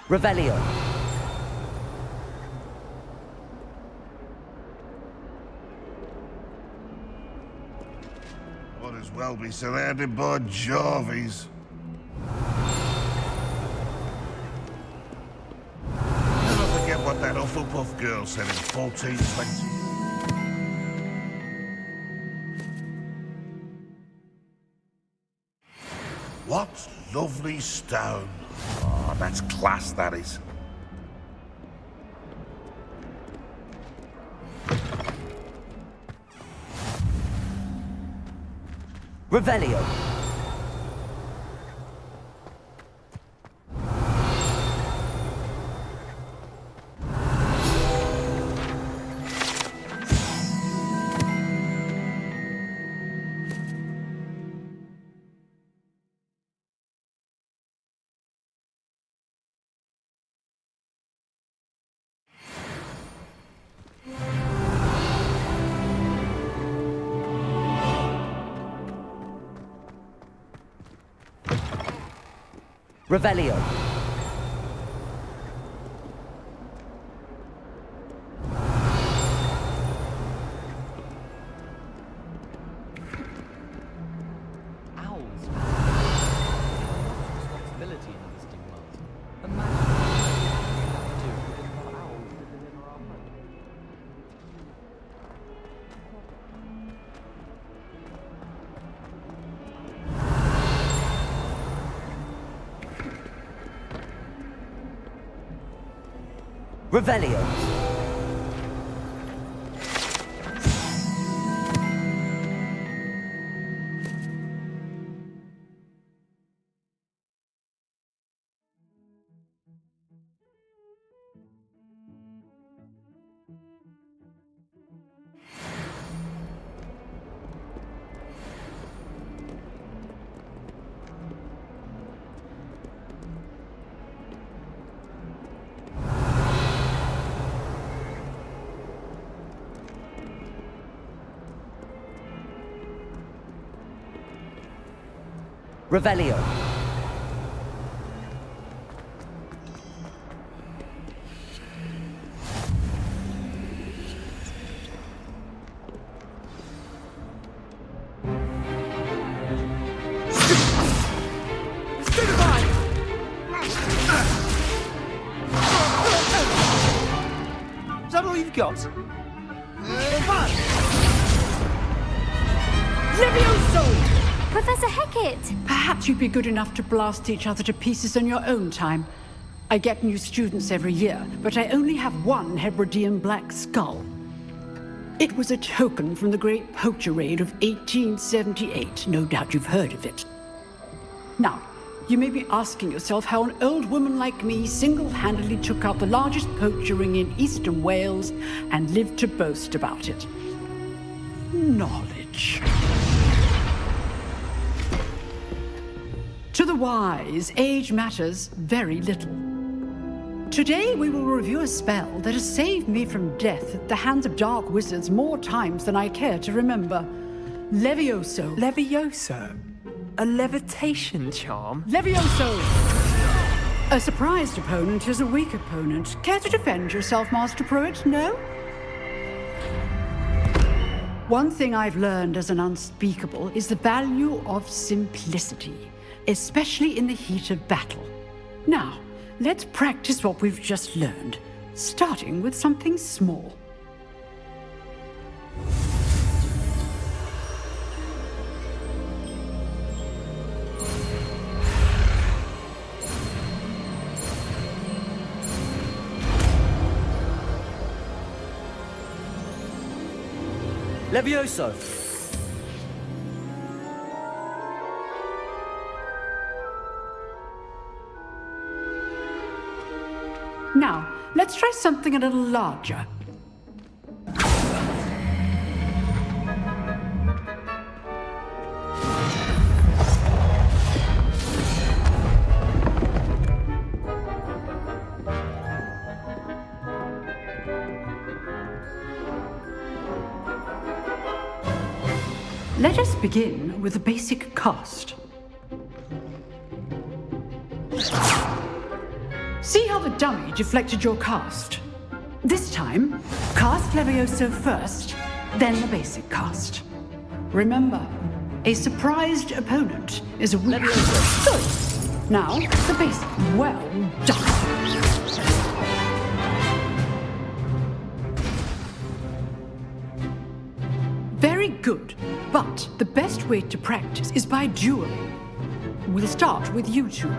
Revelio. Might as well be surrounded by Jarvies. Never forget what that Hufflepuff girl said in 1420. What lovely stone. Oh, that's class, that is. Revelio. Revelio. Responsibility in the visiting world. Imagine what you have to do within 4 hours. Revelio. Revelio. Is that all you've got? Levioso! Professor Hecat! Perhaps you'd be good enough to blast each other to pieces on your own time. I get new students every year, but I only have one Hebridean black skull. It was a token from the Great Poacher Raid of 1878. No doubt you've heard of it. Now, you may be asking yourself how an old woman like me single-handedly took out the largest poacher ring in eastern Wales and lived to boast about it. Knowledge. To the wise, age matters very little. Today we will review a spell that has saved me from death at the hands of dark wizards more times than I care to remember. Levioso. Levioso? A levitation charm? Levioso! A surprised opponent is a weak opponent. Care to defend yourself, Master Pruitt? No? One thing I've learned as an unspeakable is the value of simplicity, especially in the heat of battle. Now, let's practice what we've just learned, starting with something small. Levioso. Now, let's try something a little larger. Let us begin with a basic cast. See how the dummy deflected your cast? This time, cast Levioso first, then the basic cast. Remember, a surprised opponent is a weak... Levioso. Good. Now, the basic. Well done. Very good, but the best way to practice is by dueling. We'll start with you two.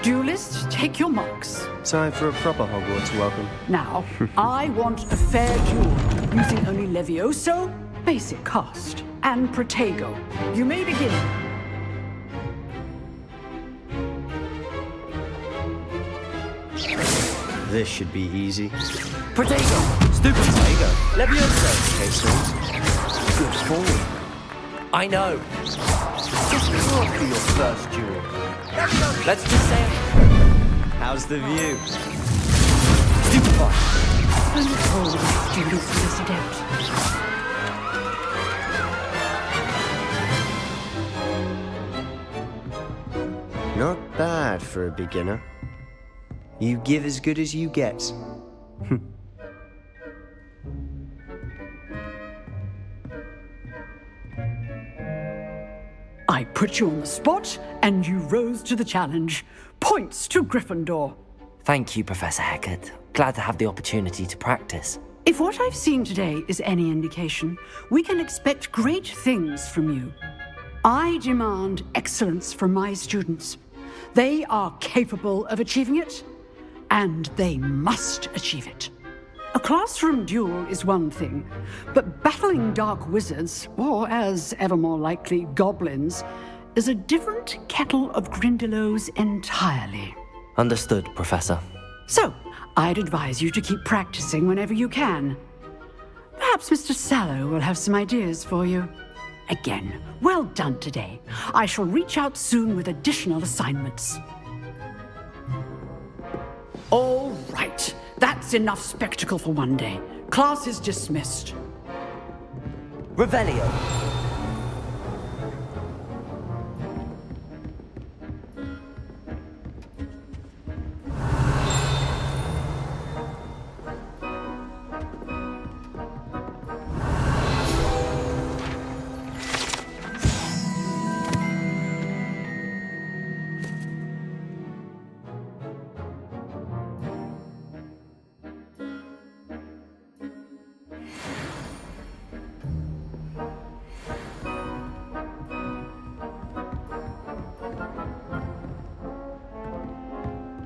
Duelists, take your marks. Time for a proper Hogwarts welcome. Now, I want a fair duel, using only Levioso, basic cast, and Protego. You may begin. This should be easy. Protego. Stupid Protego. Levioso. Okay, so good form. I know. Just can't be your first duel. Let's just say it. how's the view? Stupefy. Untold students for this adept. Not bad for a beginner. You give as good as you get. I put you on the spot, and you rose to the challenge. Points to Gryffindor. Thank you, Professor Hecat. Glad to have the opportunity to practice. If what I've seen today is any indication, we can expect great things from you. I demand excellence from my students. They are capable of achieving it, and they must achieve it. A classroom duel is one thing, but battling dark wizards, or as ever more likely, goblins, is a different kettle of Grindylows entirely. Understood, Professor. So, I'd advise you to keep practicing whenever you can. Perhaps Mr. Sallow will have some ideas for you. Again, well done today. I shall reach out soon with additional assignments. All right, that's enough spectacle for one day. Class is dismissed. Revelio.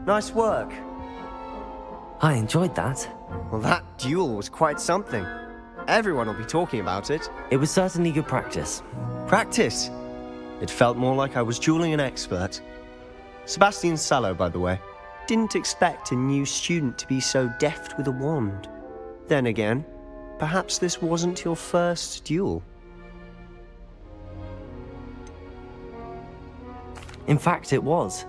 Nice work. I enjoyed that. Well, that duel was quite something. Everyone will be talking about it. It was certainly good practice. Practice? It felt more like I was dueling an expert. Sebastian Sallow, by the way. Didn't expect a new student to be so deft with a wand. Then again, perhaps this wasn't your first duel. In fact, it was.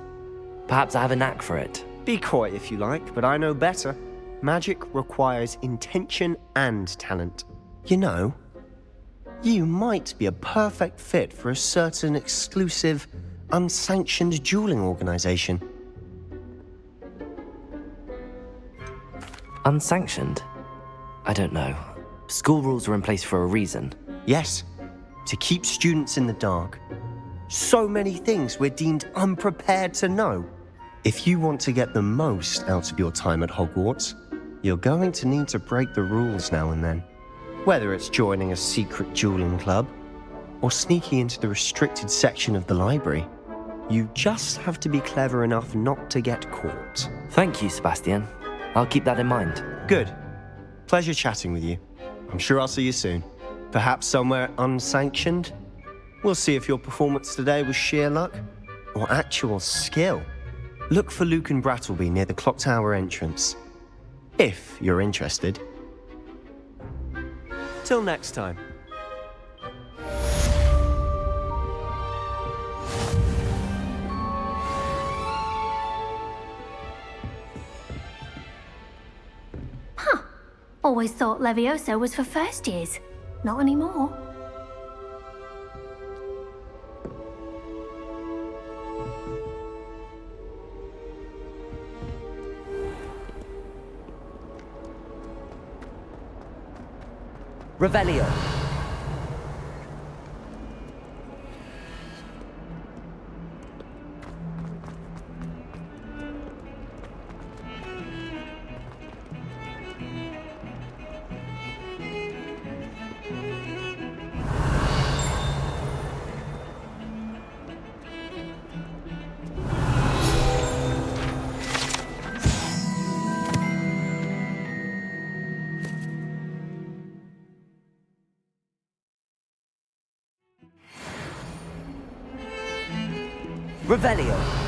Perhaps I have a knack for it. Be coy if you like, but I know better. Magic requires intention and talent. You know, you might be a perfect fit for a certain exclusive, unsanctioned dueling organization. Unsanctioned? I don't know. School rules are in place for a reason. Yes, to keep students in the dark. So many things we're deemed unprepared to know. If you want to get the most out of your time at Hogwarts, you're going to need to break the rules now and then. Whether it's joining a secret dueling club, or sneaking into the restricted section of the library, you just have to be clever enough not to get caught. Thank you, Sebastian. I'll keep that in mind. Good. Pleasure chatting with you. I'm sure I'll see you soon. Perhaps somewhere unsanctioned? We'll see if your performance today was sheer luck or actual skill. Look for Luke and Brattleby near the clock tower entrance, if you're interested. Till next time. Always thought Levioso was for first years. Not anymore. Revelio. Revelio.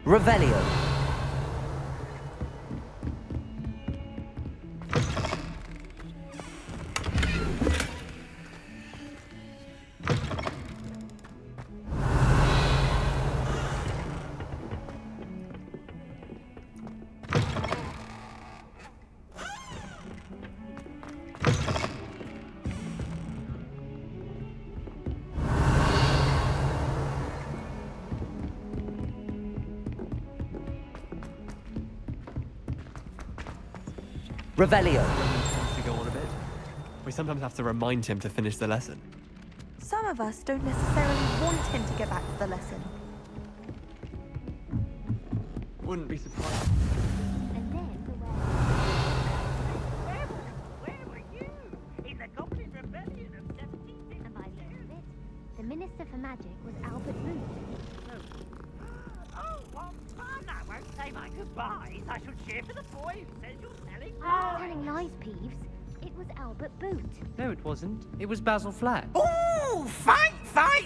Revelio. Revelio. We sometimes have to remind him to finish the lesson. Some of us don't necessarily want him to get back to the lesson. Wouldn't be surprised. The Minister for Magic was Albert Boot. Oh, well, fun. I won't say my goodbyes. I shall cheer for the boy who says you're telling Telling lies, Peeves. It was Albert Boot. No, it wasn't. It was Basil Flack. Ooh, fight!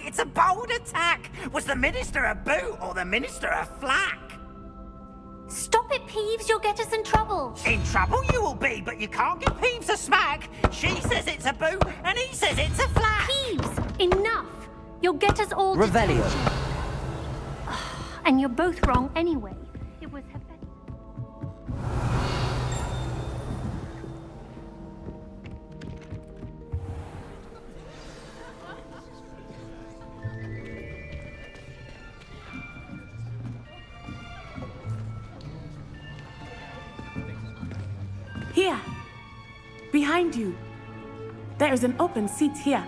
It's a bold attack! Was the Minister a boot or the Minister a flack? Stop it, Peeves. You'll get us in trouble. In trouble you will be, but you can't give Peeves a smack. She says it's a boot and he says it's a flack. Peeves, enough. You'll get us all Revelio. to detention. And you're both wrong anyway. It was her best. Here. Behind you. There is an open seat here.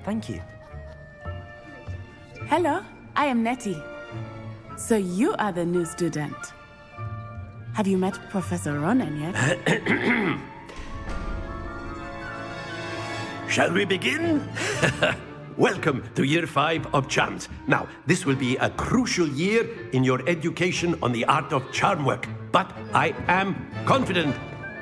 Thank you. Hello, I am Nettie. So you are the new student. Have you met Professor Ronan yet? Shall we begin? Welcome to Year 5 of Charms. Now, this will be a crucial year in your education on the art of charm work. But I am confident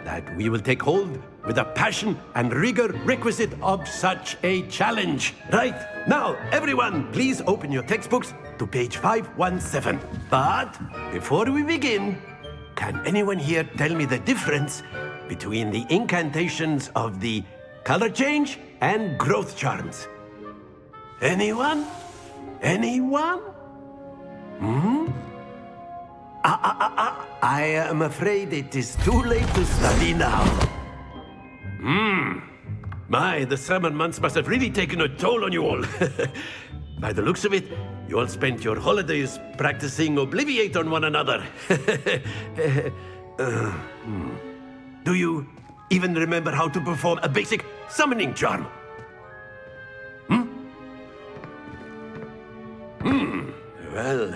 that we will take hold with the passion and rigor requisite of such a challenge. Right, now, everyone, please open your textbooks to page 517. But before we begin, can anyone here tell me the difference between the incantations of the color change and growth charms? Anyone? Anyone? I am afraid it is too late to study now. My, the summer months must have really taken a toll on you all. By the looks of it, you all spent your holidays practicing Obliviate on one another. Do you even remember how to perform a basic summoning charm? Well,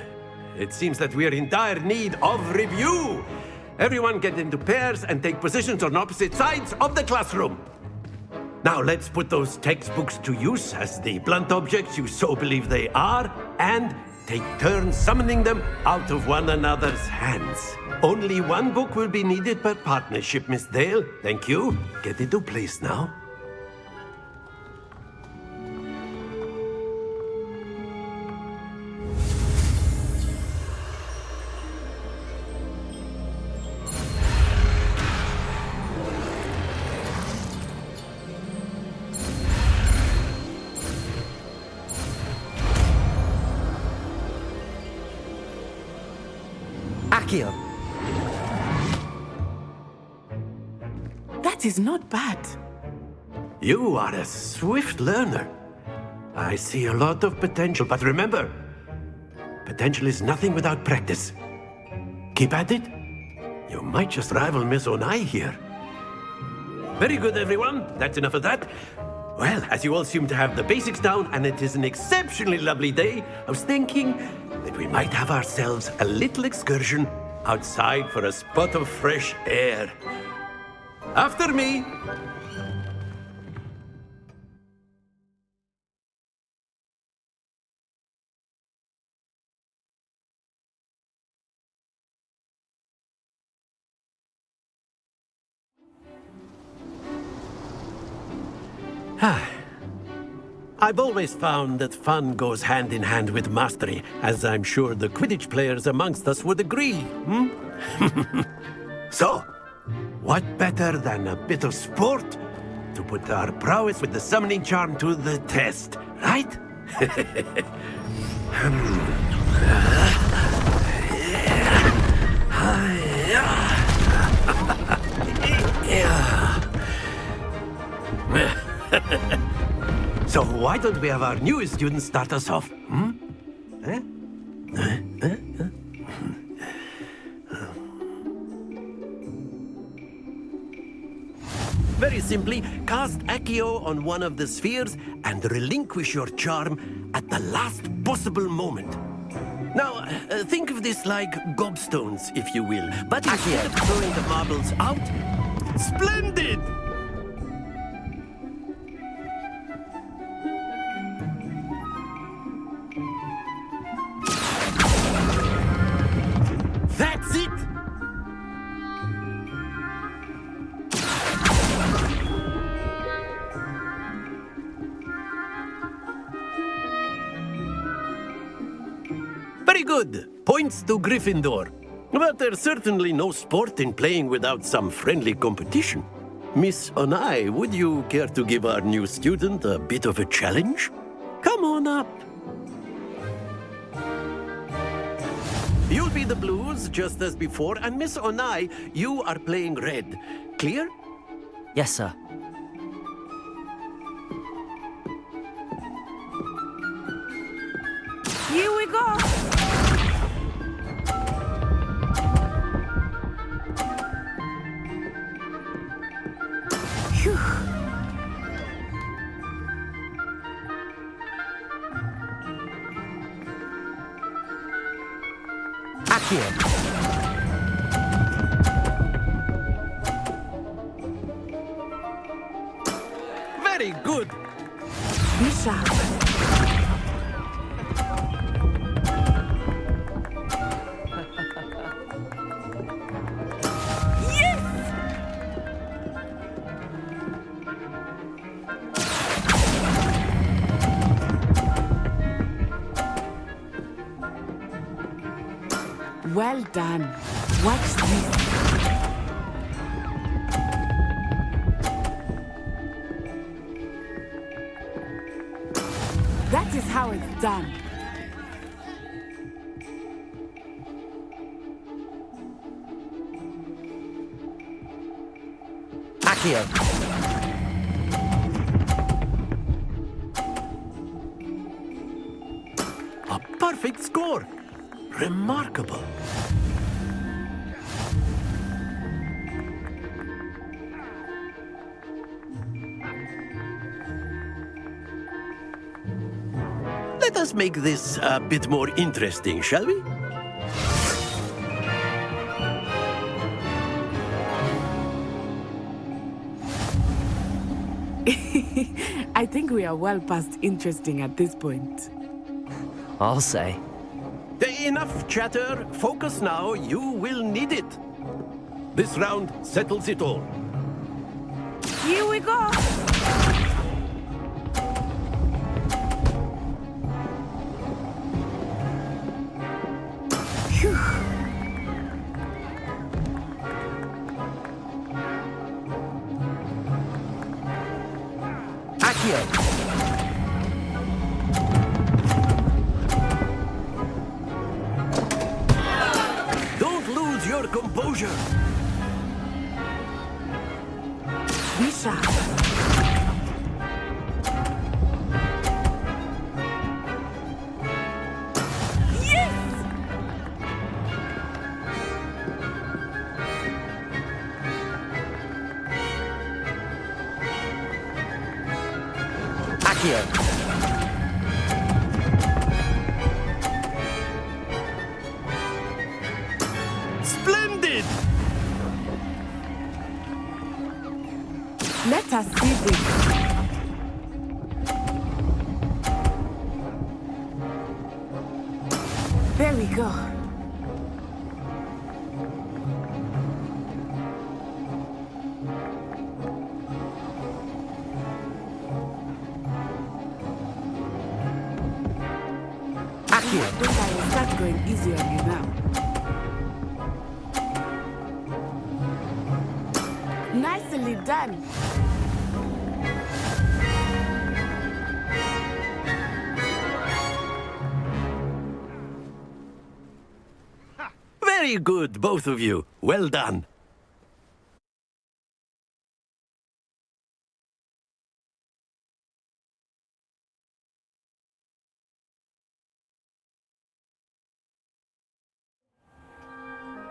it seems that we are in dire need of review. Everyone get into pairs and take positions on opposite sides of the classroom. Now let's put those textbooks to use as the blunt objects you so believe they are, and take turns summoning them out of one another's hands. Only one book will be needed per partnership, Miss Dale. Thank you. Get into place now. Accio. That is not bad. You are a swift learner. I see a lot of potential, but remember, potential is nothing without practice. Keep at it. You might just rival Miss Onai here. Very good, everyone. That's enough of that. Well, as you all seem to have the basics down, and it is an exceptionally lovely day, I was thinking that we might have ourselves a little excursion outside for a spot of fresh air. After me. I've always found that fun goes hand in hand with mastery, as I'm sure the Quidditch players amongst us would agree, So, what better than a bit of sport to put our prowess with the summoning charm to the test, right? So why don't we have our newest student start us off? Very simply, cast Accio on one of the spheres and relinquish your charm at the last possible moment. Now, think of this like gobstones, if you will. But instead of throwing the marbles out, splendid! That's it! Very good. Points to Gryffindor. But there's certainly no sport in playing without some friendly competition. Miss Onai, would you care to give our new student a bit of a challenge? Come on up. You'll be the blues, just as before, and Miss Onai, you are playing red. Clear? Yes, sir. Here we go! Phew. Accio. Very good. Be sharp. Well done. Watch this. That is how it's done. Accio. A perfect score. Remarkable. Let us make this a bit more interesting, shall we? I think we are well past interesting at this point. I'll say. Enough chatter. Focus now. You will need it. This round settles it all. Here we go! Phew. Accio. Your composure. Be sharp. Yes! Accio. Splendid! Let us see this. There we go. Accio. I think I will start going easy on you now. Nicely done. Very good, both of you. Well done.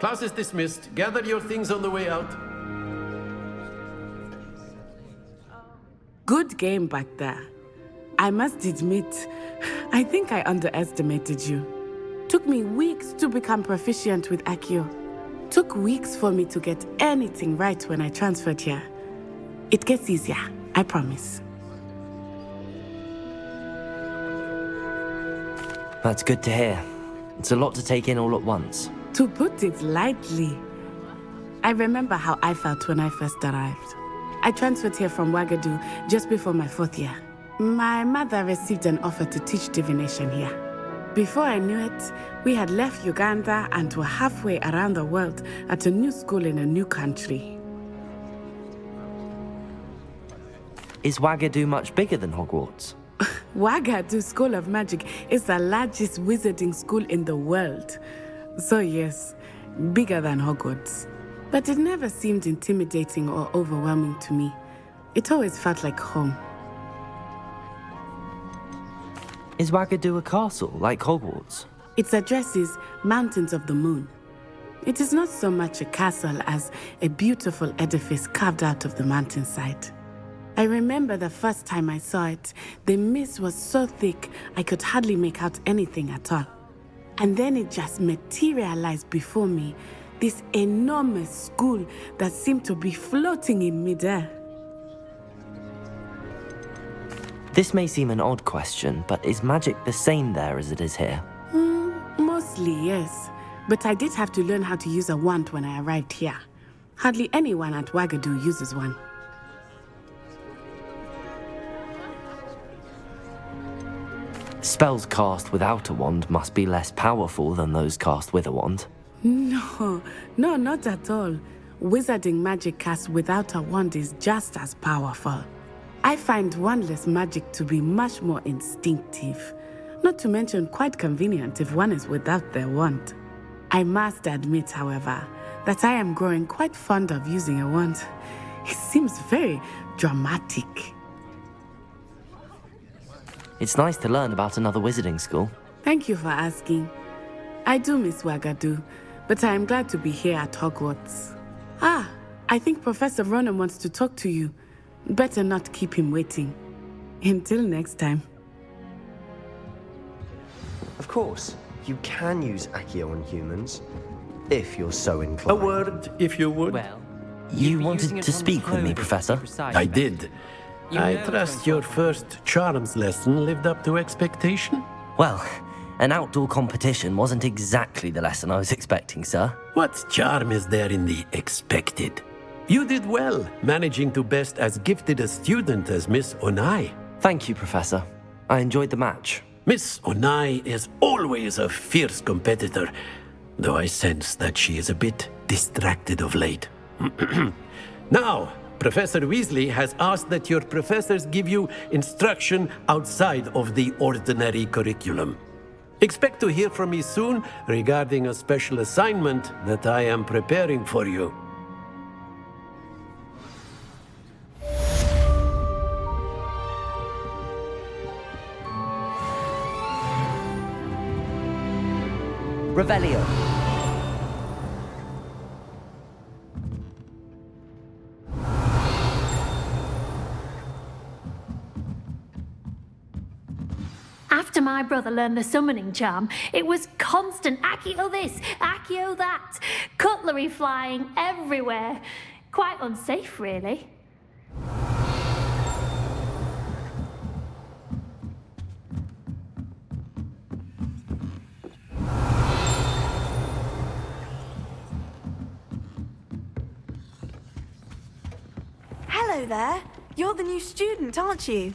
Class is dismissed. Gather your things on the way out. Good game back there. I must admit, I think I underestimated you. Took me weeks to become proficient with Accio. Took weeks for me to get anything right when I transferred here. It gets easier, I promise. That's good to hear. It's a lot to take in all at once. To put it lightly, I remember how I felt when I first arrived. I transferred here from Ouagadougou just before my 4th year. My mother received an offer to teach divination here. Before I knew it, we had left Uganda and were halfway around the world at a new school in a new country. Is Ouagadougou much bigger than Hogwarts? Ouagadougou School of Magic is the largest wizarding school in the world. So yes, bigger than Hogwarts. But it never seemed intimidating or overwhelming to me. It always felt like home. Is Ouagadougou a castle, like Hogwarts? Its address is Mountains of the Moon. It is not so much a castle as a beautiful edifice carved out of the mountainside. I remember the first time I saw it, the mist was so thick I could hardly make out anything at all. And then it just materialized before me, this enormous school that seemed to be floating in midair. This may seem an odd question, but is magic the same there as it is here? Mostly, yes. But I did have to learn how to use a wand when I arrived here. Hardly anyone at Ouagadougou uses one. Spells cast without a wand must be less powerful than those cast with a wand. No, not at all. Wizarding magic cast without a wand is just as powerful. I find wandless magic to be much more instinctive. Not to mention quite convenient if one is without their wand. I must admit, however, that I am growing quite fond of using a wand. It seems very dramatic. It's nice to learn about another wizarding school. Thank you for asking. I do miss Ouagadougou, but I am glad to be here at Hogwarts. Ah, I think Professor Ronan wants to talk to you. Better not keep him waiting. Until next time. Of course, you can use Accio on humans, if you're so inclined. A word, if you would. Well, you wanted to speak with me, Professor? I did. I trust your first charms lesson lived up to expectation? Well, an outdoor competition wasn't exactly the lesson I was expecting, sir. What charm is there in the expected? You did well, managing to best as gifted a student as Miss Onai. Thank you, Professor. I enjoyed the match. Miss Onai is always a fierce competitor, though I sense that she is a bit distracted of late. Now, Professor Weasley has asked that your professors give you instruction outside of the ordinary curriculum. Expect to hear from me soon regarding a special assignment that I am preparing for you. Revelio. After my brother learned the summoning charm, it was constant Accio this, Accio that, cutlery flying everywhere. Quite unsafe, really. Hello there. You're the new student, aren't you?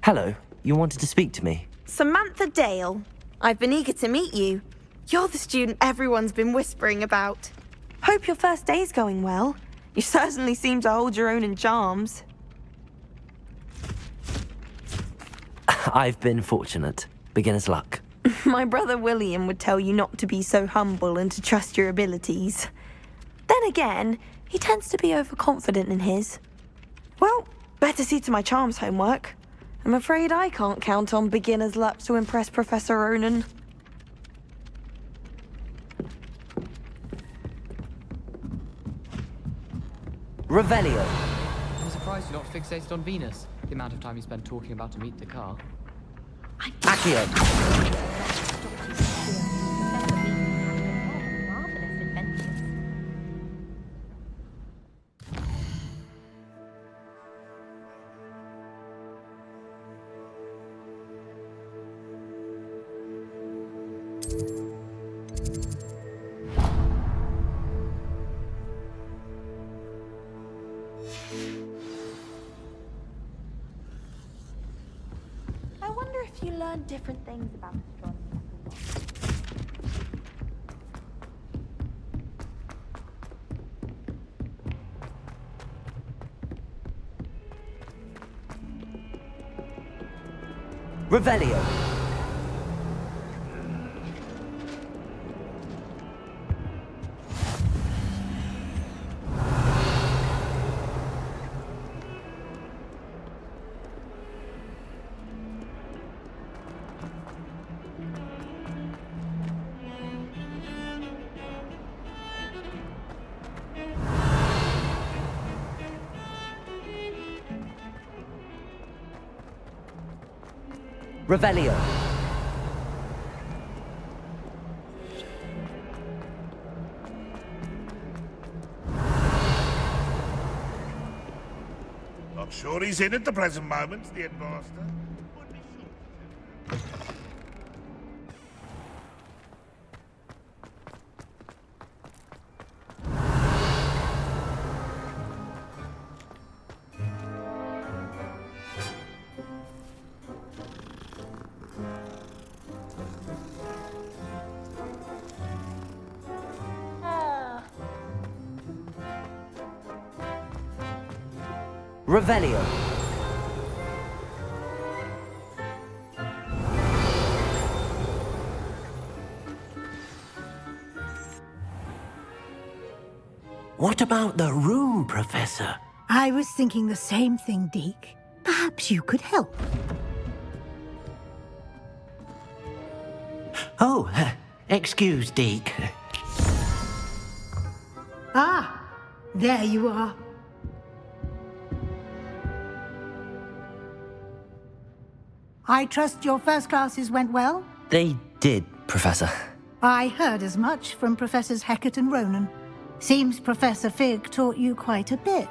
Hello, you wanted to speak to me? Samantha Dale. I've been eager to meet you. You're the student everyone's been whispering about. Hope your first day's going well. You certainly seem to hold your own in charms. I've been fortunate. Beginner's luck. My brother William would tell you not to be so humble and to trust your abilities. Then again, he tends to be overconfident in his. Well, better see to my charms homework. I'm afraid I can't count on beginner's luck to impress Professor Ronan. Revelio. I'm surprised you're not fixated on Venus, the amount of time you spend talking about to meet the car. Accio. I wonder if you learn different things about astronomy. Revelio. Revelio. Not sure he's in at the present moment, the headmaster. Revelio. What about the room, Professor? I was thinking the same thing, Deke. Perhaps you could help. Oh, excuse, Deke. Ah, there you are. I trust your first classes went well? They did, Professor. I heard as much from Professors Hecat and Ronan. Seems Professor Fig taught you quite a bit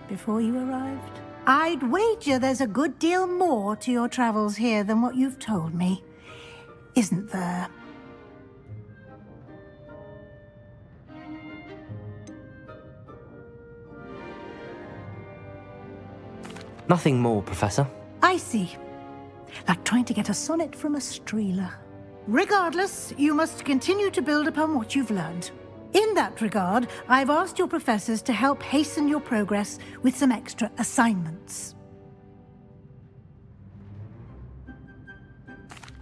before you arrived. I'd wager there's a good deal more to your travels here than what you've told me, isn't there? Nothing more, Professor. I see. Like trying to get a sonnet from a streeler. Regardless, you must continue to build upon what you've learned. In that regard, I've asked your professors to help hasten your progress with some extra assignments.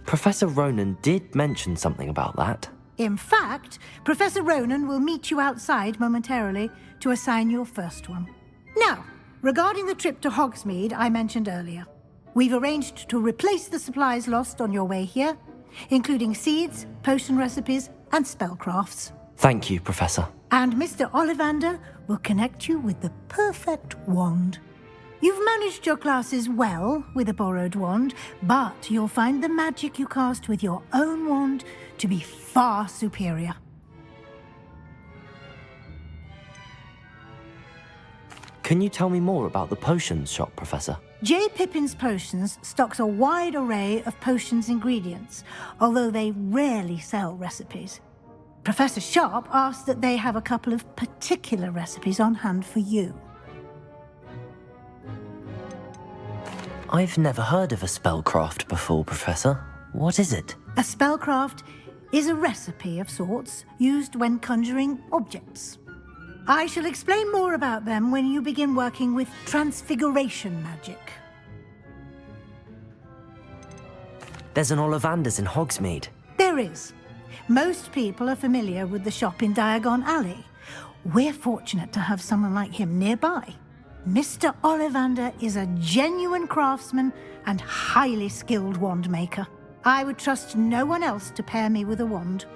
Professor Ronan did mention something about that. In fact, Professor Ronan will meet you outside momentarily to assign your first one. Now, regarding the trip to Hogsmeade I mentioned earlier, we've arranged to replace the supplies lost on your way here, including seeds, potion recipes, and spellcrafts. Thank you, Professor. And Mr. Ollivander will connect you with the perfect wand. You've managed your classes well with a borrowed wand, but you'll find the magic you cast with your own wand to be far superior. Can you tell me more about the potions shop, Professor? J. Pippin's Potions stocks a wide array of potions ingredients, although they rarely sell recipes. Professor Sharp asked that they have a couple of particular recipes on hand for you. I've never heard of a spellcraft before, Professor. What is it? A spellcraft is a recipe of sorts used when conjuring objects. I shall explain more about them when you begin working with transfiguration magic. There's an Ollivander's in Hogsmeade. There is. Most people are familiar with the shop in Diagon Alley. We're fortunate to have someone like him nearby. Mr. Ollivander is a genuine craftsman and highly skilled wand maker. I would trust no one else to pair me with a wand.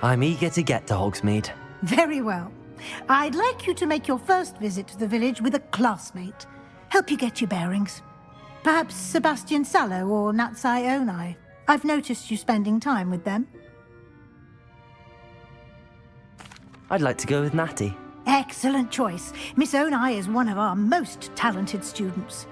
I'm eager to get to Hogsmeade. Very well. I'd like you to make your first visit to the village with a classmate. Help you get your bearings. Perhaps Sebastian Sallow or Natsai Onai. I've noticed you spending time with them. I'd like to go with Natty. Excellent choice. Miss Onai is one of our most talented students.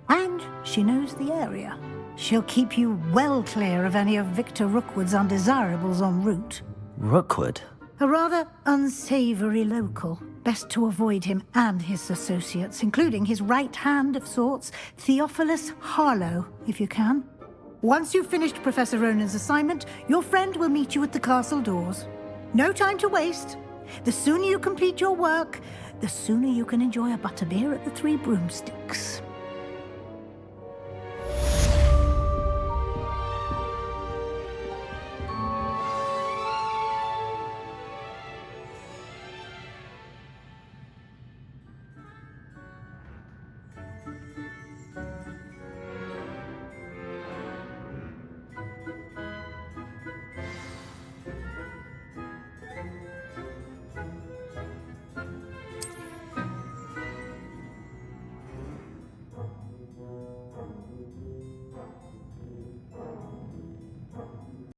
And she knows the area. She'll keep you well clear of any of Victor Rookwood's undesirables en route. Rookwood? A rather unsavory local. Best to avoid him and his associates, including his right hand of sorts, Theophilus Harlow, if you can. Once you've finished Professor Ronan's assignment, your friend will meet you at the castle doors. No time to waste. The sooner you complete your work, the sooner you can enjoy a butterbeer at the Three Broomsticks.